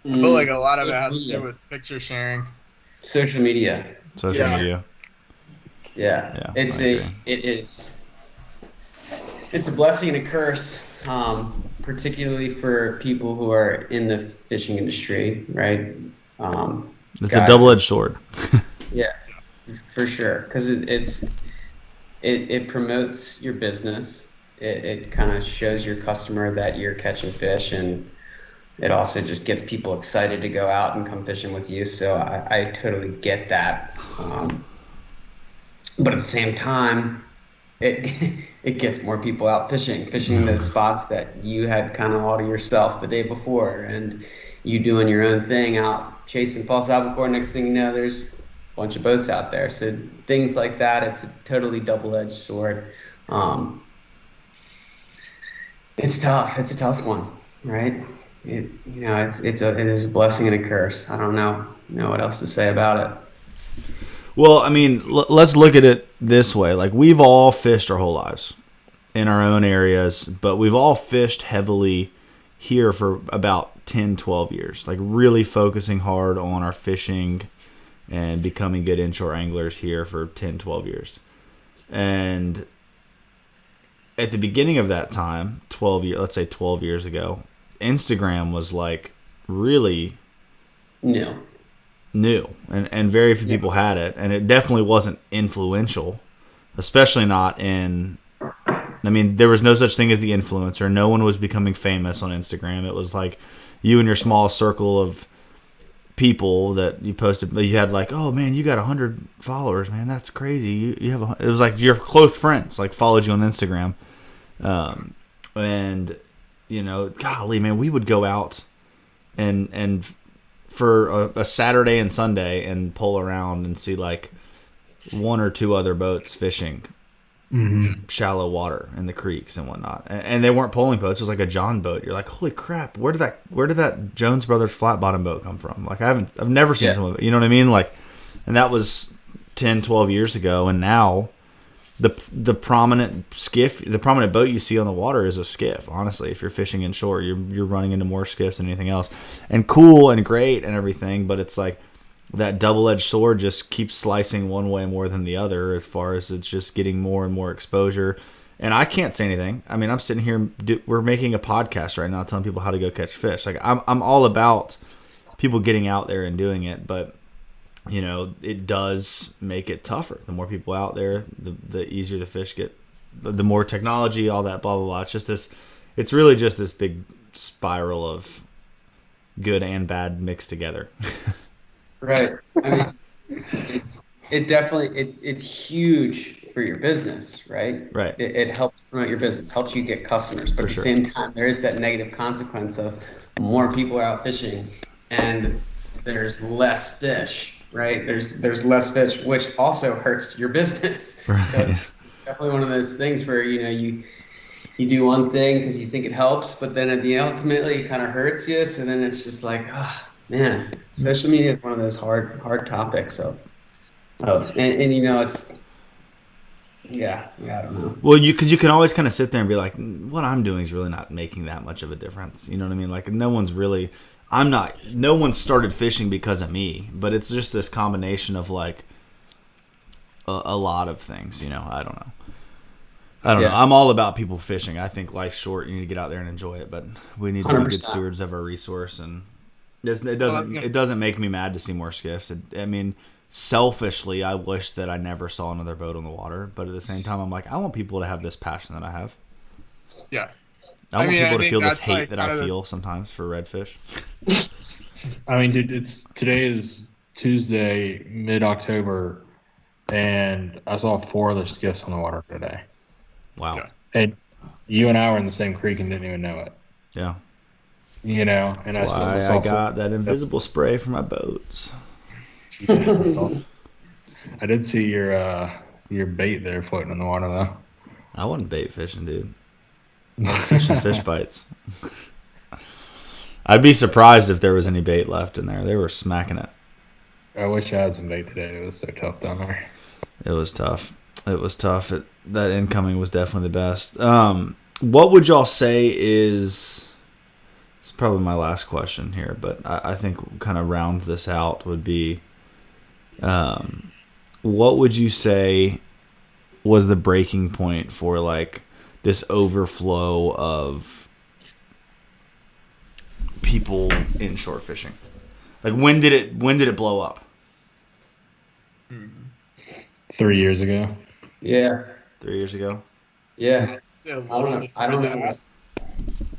feel like a lot of it has to do with picture sharing. Social media. Yeah, it's a blessing and a curse, particularly for people who are in the fishing industry, right? It's a double-edged sword. Yeah, for sure, because it promotes your business. It kind of shows your customer that you're catching fish, and it also just gets people excited to go out and come fishing with you. So I totally get that. But at the same time, it gets more people out fishing those spots that you had kind of all to yourself the day before, and you doing your own thing out chasing false albacore. Next thing you know, there's a bunch of boats out there. So things like that, it's a totally double-edged sword. It's tough. It's a tough one, right? It is a blessing and a curse. I don't know what else to say about it. Well, I mean, let's look at it this way. Like, we've all fished our whole lives in our own areas, but we've all fished heavily here for about 10, 12 years. Like, really focusing hard on our fishing and becoming good inshore anglers here for 10, 12 years. And at the beginning of that time, 12 years ago, Instagram was like really new, and very few people had it, and it definitely wasn't influential, especially not in. I mean, there was no such thing as the influencer. No one was becoming famous on Instagram. It was like you and your small circle of people that you posted. You had like, oh man, you got 100 followers, man, that's crazy. You have it was like your close friends like followed you on Instagram, and golly, man, we would go out and for a Saturday and Sunday and pull around and see like 1 or 2 other boats fishing shallow water in the creeks and whatnot. And they weren't polling boats. It was like a John boat. You're like, holy crap, where did that Jones Brothers flat bottom boat come from? Like I've never seen some of it. You know what I mean? Like, and that was 10, 12 years ago. And now the prominent skiff, the prominent boat you see on the water is a skiff. Honestly, if you're fishing inshore, you're running into more skiffs than anything else. And cool and great and everything, but it's like that double-edged sword just keeps slicing one way more than the other as far as it's just getting more and more exposure. And I can't say anything. I mean, I'm sitting here, we're making a podcast right now telling people how to go catch fish. Like I'm all about people getting out there and doing it, but you know, it does make it tougher. The more people out there, the easier the fish get, the more technology, all that blah, blah, blah. It's just this, it's really just this big spiral of good and bad mixed together. Right. I mean, it definitely, it's huge for your business, right? Right. It helps promote your business, helps you get customers. But at the same time, there is that negative consequence of more people are out fishing and there's less fish, right? There's less fish, which also hurts your business. Right. So it's definitely one of those things where, you know, you do one thing because you think it helps, but then at the ultimately it kind of hurts you. So then it's just like, man, social media is one of those hard topics and you know, it's, yeah, I don't know. Well, because you can always kind of sit there and be like, what I'm doing is really not making that much of a difference. You know what I mean? Like no one started fishing because of me, but it's just this combination of like a lot of things, you know, I don't know. I'm all about people fishing. I think life's short. You need to get out there and enjoy it, but we need to 100%. be good stewards of our resource. And it doesn't make me mad to see more skiffs. I mean, selfishly, I wish that I never saw another boat on the water, but at the same time, I'm like, I want people to have this passion that I have. Yeah. I want people to feel this hate that I feel sometimes for redfish. I mean, dude, today is Tuesday, mid-October, and I saw 4 other skiffs on the water today. Wow. Yeah. And you and I were in the same creek and didn't even know it. Yeah. You know, and That's why I got that invisible spray for my boats. I did see your bait there floating in the water, though. I wasn't bait fishing, dude. I was fishing fish bites. I'd be surprised if there was any bait left in there. They were smacking it. I wish I had some bait today. It was so tough down there. It was tough. That incoming was definitely the best. What would y'all say is... It's probably my last question here, but I think kind of round this out would be... what would you say was the breaking point for like this overflow of people inshore fishing? Like when did it blow up? 3 years ago. Yeah. 3 years ago? Yeah.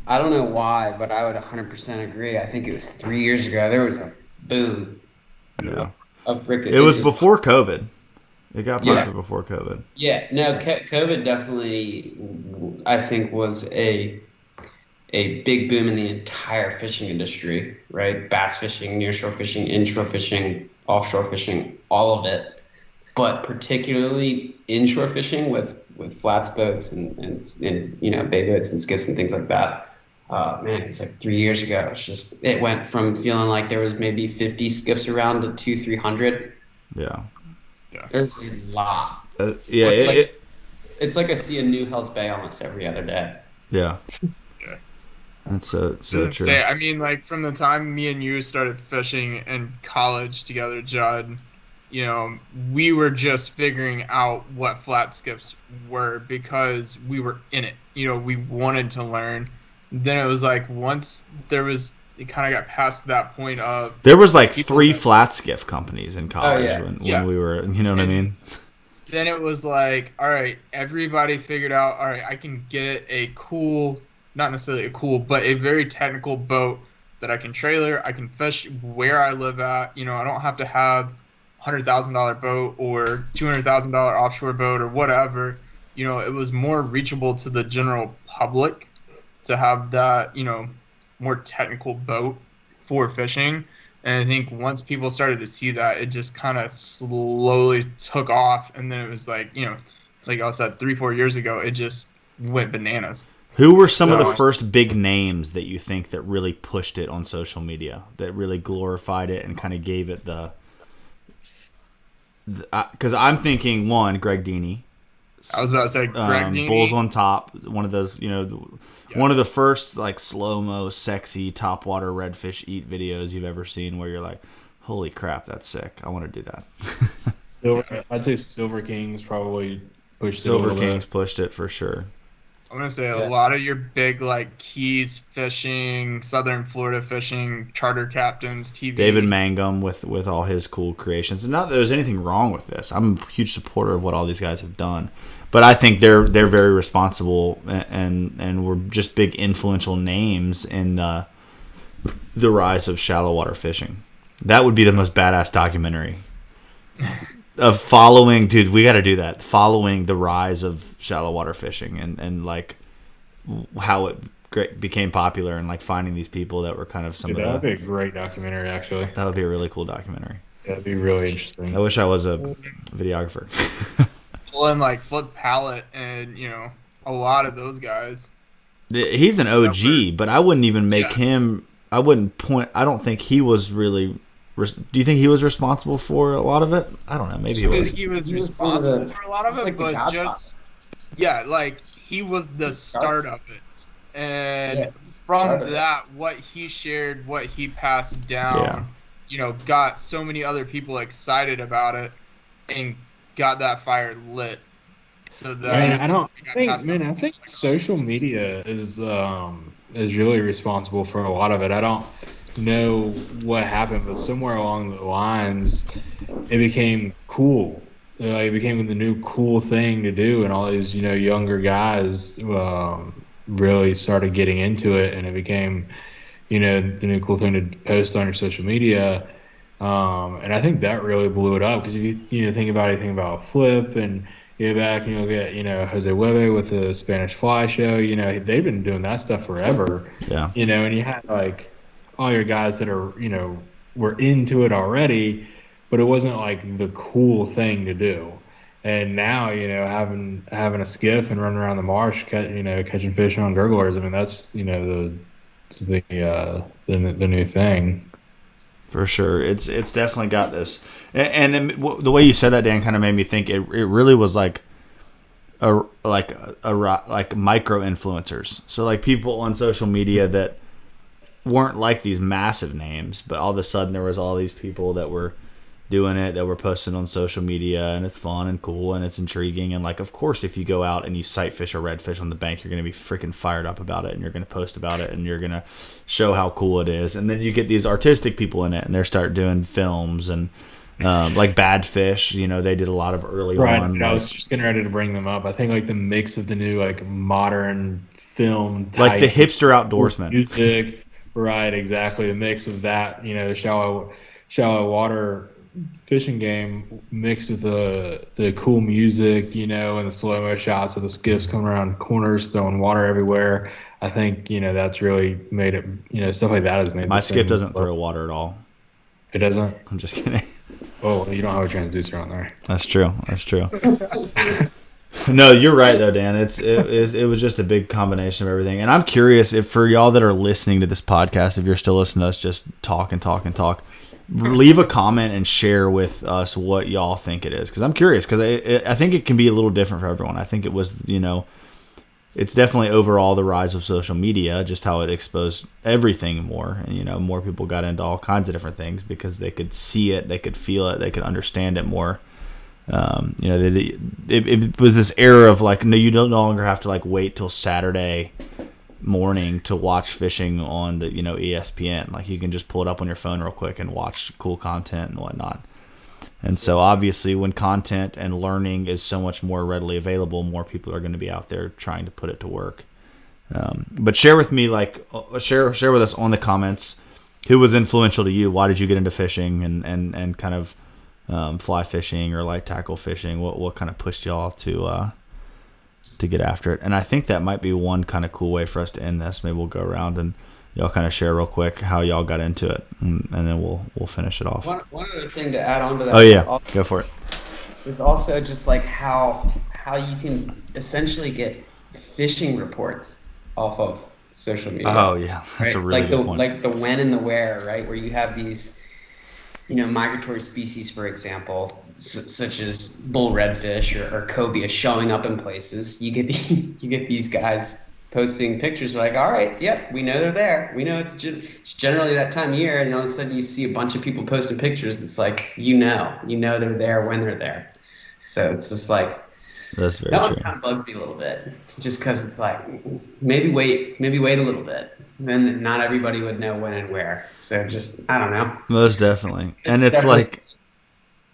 I don't know why, but I would 100% agree. I think it was 3 years ago. There was a boom. Yeah. Of brick. It was before COVID. It got popular before COVID. Yeah. No, COVID definitely, I think, was a big boom in the entire fishing industry, right? Bass fishing, nearshore fishing, inshore fishing, offshore fishing, all of it. But particularly inshore fishing with flats boats and you know, bay boats and skiffs and things like that. Man, it's like 3 years ago. It went from feeling like there was maybe 50 skiffs around to 200-300. Yeah. There's a lot. It's like I see a new Hell's Bay almost every other day. Yeah. That's so true. I mean, like from the time me and you started fishing in college together, Jud, you know, we were just figuring out what flat skiffs were because we were in it. You know, we wanted to learn. Then it was like once it kind of got past that point of... There was like 3 flat skiff companies in college when we were, you know what I mean? Then it was like, all right, everybody figured out, all right, I can get a cool, not necessarily a cool, but a very technical boat that I can trailer. I can fish where I live at. You know, I don't have to have $100,000 boat or $200,000 offshore boat or whatever. You know, it was more reachable to the general public to have that, you know, more technical boat for fishing. And I think once people started to see that, it just kind of slowly took off. And then it was like, you know, like I said, 3-4 years ago, it just went bananas. Who were some of the So- first big names that you think that really pushed it on social media, that really glorified it and kind of gave it the? Because I'm thinking one, Greg Deeney. I was about to say Greg Deeney. Bulls on Top, one of those, one of the first like slow-mo, sexy topwater redfish eat videos you've ever seen, where you're like, holy crap, that's sick. I want to do that. I'd say Silver Kings probably pushed it a Silver little Kings bit. pushed it for sure. I'm gonna say a lot of your big like Keys fishing, Southern Florida fishing, charter captains, TV. David Mangum with all his cool creations. And not that there's anything wrong with this. I'm a huge supporter of what all these guys have done. But I think they're very responsible and were just big influential names in the rise of shallow water fishing. That would be the most badass documentary of following, dude, we got to do that. Following the rise of shallow water fishing and like how it became popular and like finding these people that were kind of some of the. That'd be a great documentary, actually. That would be a really cool documentary. That'd be really interesting. I wish I was a videographer. Pulling like Flip Pallet and a lot of those guys. He's an OG, but I wouldn't even make him. I wouldn't point. I don't think he was really. Do you think he was responsible for a lot of it? I don't know. Maybe he was. He was responsible for a lot of it, but just like he was the start of it, and from that, what he shared, what he passed down, got so many other people excited about it, and got that fire lit. So that I think social media is really responsible for a lot of it. I don't know what happened, but somewhere along the lines, it became cool. It became the new cool thing to do, and all these younger guys really started getting into it, and it became the new cool thing to post on your social media. And I think that really blew it up, because if you think about anything about Flip and you go back and you'll get Jose Webe with the Spanish Fly Show, they've been doing that stuff forever. Yeah. And you had like all your guys that are were into it already, but it wasn't like the cool thing to do. And now having a skiff and running around the marsh, catching fish on gurglers, I mean that's the new thing. For sure, it's definitely got this, and the way you said that, Dan, kind of made me think it really was like a micro influencers. So like people on social media that weren't like these massive names, but all of a sudden there was all these people that were doing it, that were posting on social media, and it's fun and cool and it's intriguing. And like, of course, if you go out and you sight fish a redfish on the bank, you're going to be freaking fired up about it, and you're going to post about it, and you're going to show how cool it is. And then you get these artistic people in it, and they start doing films and like Bad Fish, they did a lot of early on. I was just getting ready to bring them up. I think like the mix of the new like modern film, like the hipster outdoorsman music, right? Exactly, the mix of that, the shallow water fishing game mixed with the cool music, and the slow-mo shots of the skiffs coming around corners, throwing water everywhere. I think, that's really made it, stuff like that has made my skiff doesn't throw water at all. It doesn't? I'm just kidding. Oh, you don't have a transducer on there. That's true. No, you're right though, Dan. It was just a big combination of everything. And I'm curious if for y'all that are listening to this podcast, if you're still listening to us just talk and talk and talk, leave a comment and share with us what y'all think it is, because I'm curious, because I think it can be a little different for everyone. I think it was it's definitely overall the rise of social media, just how it exposed everything more, and more people got into all kinds of different things because they could see it, they could feel it, they could understand it more. It was this era of like, no, you don't no longer have to like wait till Saturday morning to watch fishing on the ESPN. Like you can just pull it up on your phone real quick and watch cool content and whatnot. And so obviously when content and learning is so much more readily available, more people are going to be out there trying to put it to work. But share with me, like share with us on the comments, who was influential to you? Why did you get into fishing and kind of fly fishing or light tackle fishing? What kind of pushed y'all to get after it? And I think that might be one kind of cool way for us to end this. Maybe we'll go around and y'all kind of share real quick how y'all got into it, and then we'll finish it off. One other thing to add on to that. Oh yeah, go for it. Is also just like how how you can essentially get fishing reports off of social media. Oh yeah, that's a really good point. Like the when and the where, right? Where you have these, migratory species, for example, such as bull redfish or cobia showing up in places. You get these guys posting pictures like, all right, yep, we know they're there. We know it's generally that time of year, and all of a sudden you see a bunch of people posting pictures. It's like, they're there when they're there. So it's just like, that's very that true. one kind of bugs me a little bit, just because it's like, maybe wait a little bit. Then not everybody would know when and where. So just, I don't know. Most definitely. And it's like,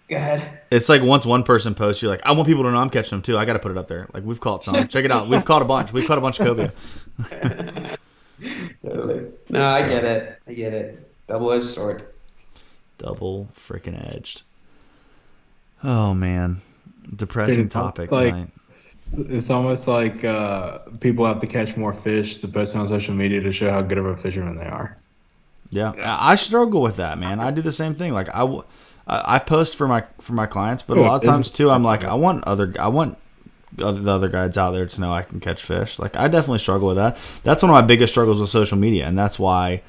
go ahead. It's like once one person posts, you're like, I want people to know I'm catching them too. I got to put it up there. Like, we've caught some. Check it out. We've caught a bunch. We've caught a bunch of cobia. Totally. No, I get it. Double-edged sword. Double freaking edged. Oh man, depressing topic tonight. It's almost like people have to catch more fish to post on social media to show how good of a fisherman they are. Yeah, I struggle with that, man. I do the same thing. Like I post for my clients, but a lot of times too, I'm like, I want the other guides out there to know I can catch fish. Like, I definitely struggle with that. That's one of my biggest struggles with social media, and that's why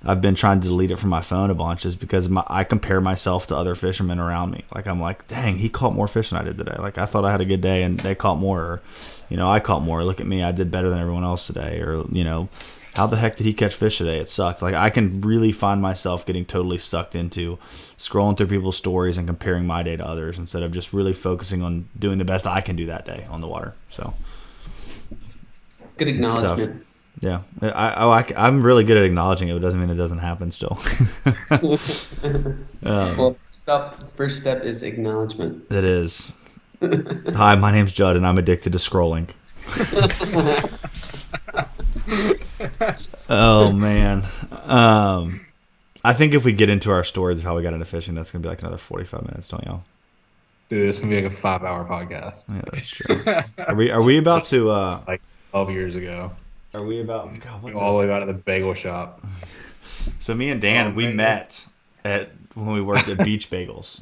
I've been trying to delete it from my phone a bunch, is because I compare myself to other fishermen around me. Like, I'm like, dang, he caught more fish than I did today. Like, I thought I had a good day and they caught more. Or, I caught more. Look at me. I did better than everyone else today. Or, how the heck did he catch fish today? It sucked. Like, I can really find myself getting totally sucked into scrolling through people's stories and comparing my day to others instead of just really focusing on doing the best I can do that day on the water. So, good acknowledgement. Yeah, I'm really good at acknowledging it, but it doesn't mean it doesn't happen still. Well, first step is acknowledgement. It is. Hi, my name's Jud, and I'm addicted to scrolling. Oh, man. I think if we get into our stories of how we got into fishing, that's going to be like another 45 minutes, don't y'all? Dude, this is going to be like a 5-hour podcast. Yeah, that's true. Are we about to... like 12 years ago. Are we about... God, what's all the way out of the bagel shop. So me and Dan, we met when we worked at Beach Bagels.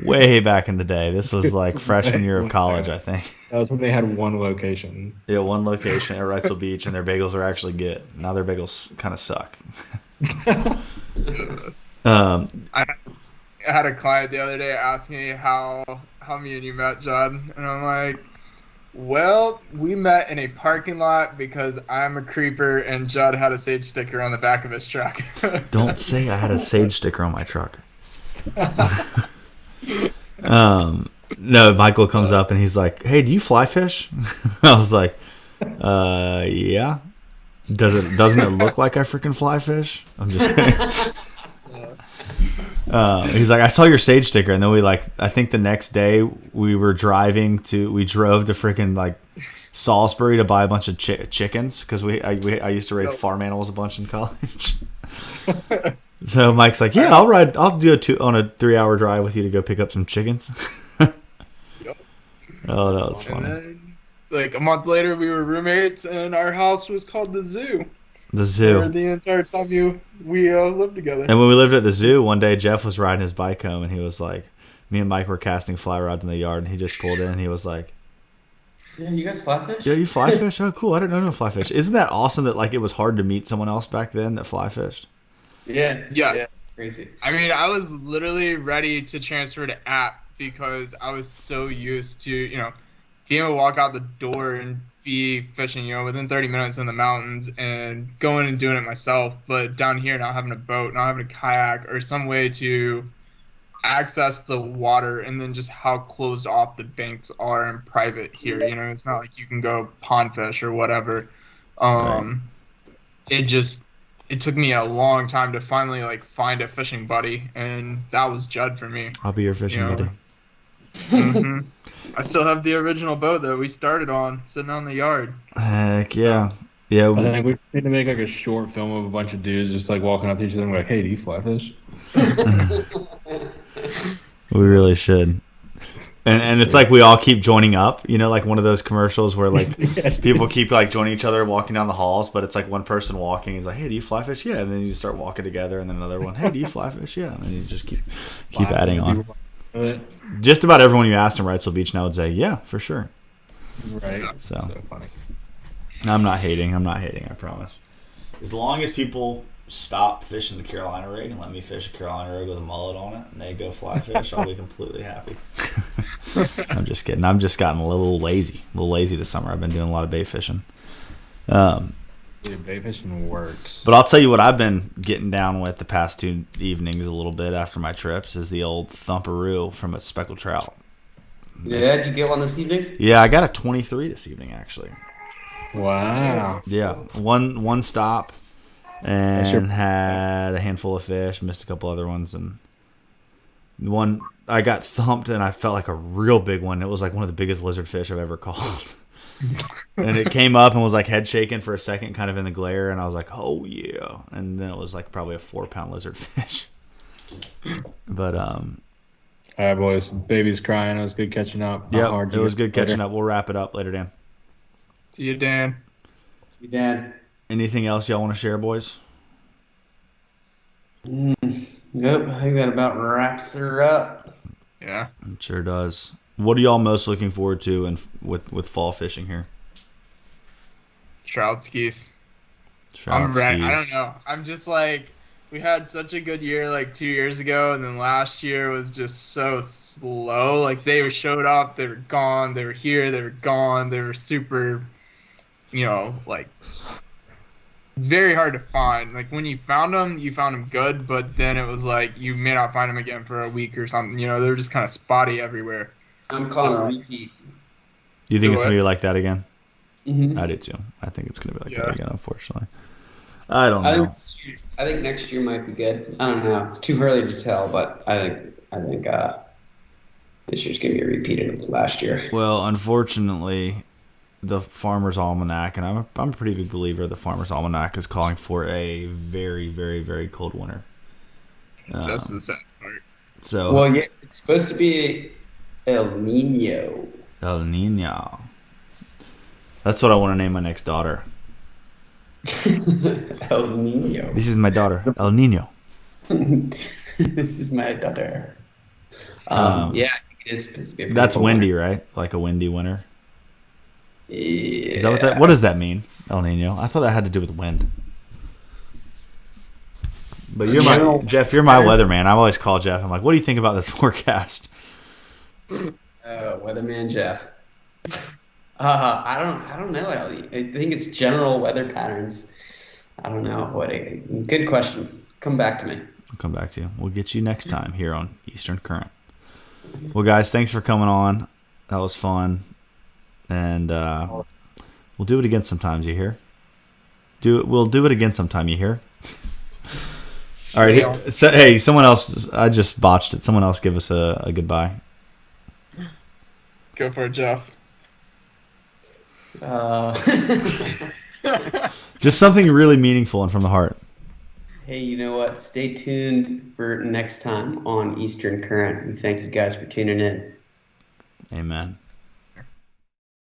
Way back in the day. This was like freshman year of college, I think. That was when they had one location. Yeah, one location at Wrightsville Beach, and their bagels are actually good. Now their bagels kind of suck. I had a client the other day ask me how me and you met, Jud, and I'm like, well, we met in a parking lot because I'm a creeper and Jud had a sage sticker on the back of his truck. Don't say I had a sage sticker on my truck. No, Michael comes up and he's like, hey, do you fly fish? I was like, yeah. Doesn't it look like I freaking fly fish? I'm just kidding. He's like, I saw your sage sticker, and then I think the next day we drove to freaking like Salisbury to buy a bunch of chickens because I used to raise farm animals a bunch in college. So Mike's like, yeah, I'll do on a 3-hour drive with you to go pick up some chickens. Oh, that was funny. And then, like a month later, we were roommates, and our house was called the Zoo. The zoo. For the entire time we lived together. And when we lived at the zoo, one day Jeff was riding his bike home, and he was like, me and Mike were casting fly rods in the yard, and he just pulled in, and he was like, yeah, you guys fly fish? yeah, you fly fish? Oh, cool. I didn't know fly fish. Isn't that awesome that like it was hard to meet someone else back then that fly fished? Yeah. Crazy. I mean, I was literally ready to transfer to app because I was so used to, being able to walk out the door and be fishing, within 30 minutes in the mountains and going and doing it myself. But down here, not having a boat, not having a kayak or some way to access the water, and then just how closed off the banks are and private here. It's not like you can go pond fish or whatever. Right. It took me a long time to finally find a fishing buddy, and that was Jud for me. I'll be your fishing buddy. Mm-hmm. I still have the original boat that we started on sitting on the yard. Heck yeah. Yeah. I think we need to make like a short film of a bunch of dudes just like walking up to each other and like, hey, do you fly fish? We really should. And it's like we all keep joining up, like one of those commercials where like people keep like joining each other walking down the halls, but it's like one person walking. He's like, hey, do you fly fish? Yeah. And then you start walking together, and then another one, hey, do you fly fish? Yeah. And then you just keep adding on. Just about everyone you asked in Wrightsville Beach now would say, yeah, for sure. Right. So funny. I'm not hating. I promise. As long as people stop fishing the Carolina rig and let me fish a Carolina rig with a mullet on it and they go fly fish, I'll be completely happy. I'm just kidding. I've just gotten a little lazy this summer. I've been doing a lot of bait fishing. Dude, bait fishing works. But I'll tell you what I've been getting down with the past 2 evenings a little bit after my trips is the old thumperoo from a speckled trout. Yeah, did you get one this evening? Yeah, I got a 23 this evening actually. Wow. Yeah, one stop and had a handful of fish, missed a couple other ones, and one I got thumped and I felt like a real big one. It was like one of the biggest lizard fish I've ever caught. And it came up and was like head shaking for a second, kind of in the glare, and I was like, "Oh yeah!" And then it was like probably a 4-pound lizard fish. But All right, boys. Baby's crying. It was good catching up. yeah, it was good catching up. We'll wrap it up later, Dan. See you, Dan. See you, Dan. Anything else y'all want to share, boys? Yep, I think that about wraps her up. Yeah. It sure does. What are y'all most looking forward to with fall fishing here? Trout skis. Trout I'm ready. I skis. don't know. I'm just like, we had such a good year like 2 years ago, and then last year was just so slow. Like they showed up, they were gone, they were here, they were gone, they were super, like very hard to find. Like when you found them good, but then it was like you may not find them again for a week or something. They were just kind of spotty everywhere. I'm calling a repeat. Do you think Do it's what? gonna be like that again? Mm-hmm. I do too. I think it's gonna be like Yeah. that again. Unfortunately, I don't know. I think next year might be good. I don't know. It's too early to tell, but I think this year's gonna be a repeat of last year. Well, unfortunately, the Farmer's Almanac, and I'm a pretty big believer. The Farmer's Almanac is calling for a very, very, very cold winter. That's the sad part. So Well, yeah, it's supposed to be El Nino. El Nino. That's what I want to name my next daughter. El Nino. This is my daughter, El Nino. This is my daughter. Yeah, I think it is supposed to be a pretty That's cold windy, winter. right? Like a windy winter. Yeah. Is that what that? What does that mean, El Nino? I thought that had to do with wind. But you're General my Jeff. You're my patterns. weatherman. I always call Jeff. I'm like, what do you think about this forecast? Weatherman Jeff. I don't know, Ellie. I think it's general weather patterns. I don't know. Good question. Come back to me. I'll come back to you. We'll get you next time here on Eastern Current. Well, guys, thanks for coming on. That was fun, and we'll do it again sometimes. You hear? We'll do it again sometime. You hear? All right. Hey, someone else. I just botched it. Someone else give us a goodbye. Go for it, Jeff. Just something really meaningful and from the heart. Hey, you know what? Stay tuned for next time on Eastern Current. We thank you guys for tuning in. Amen.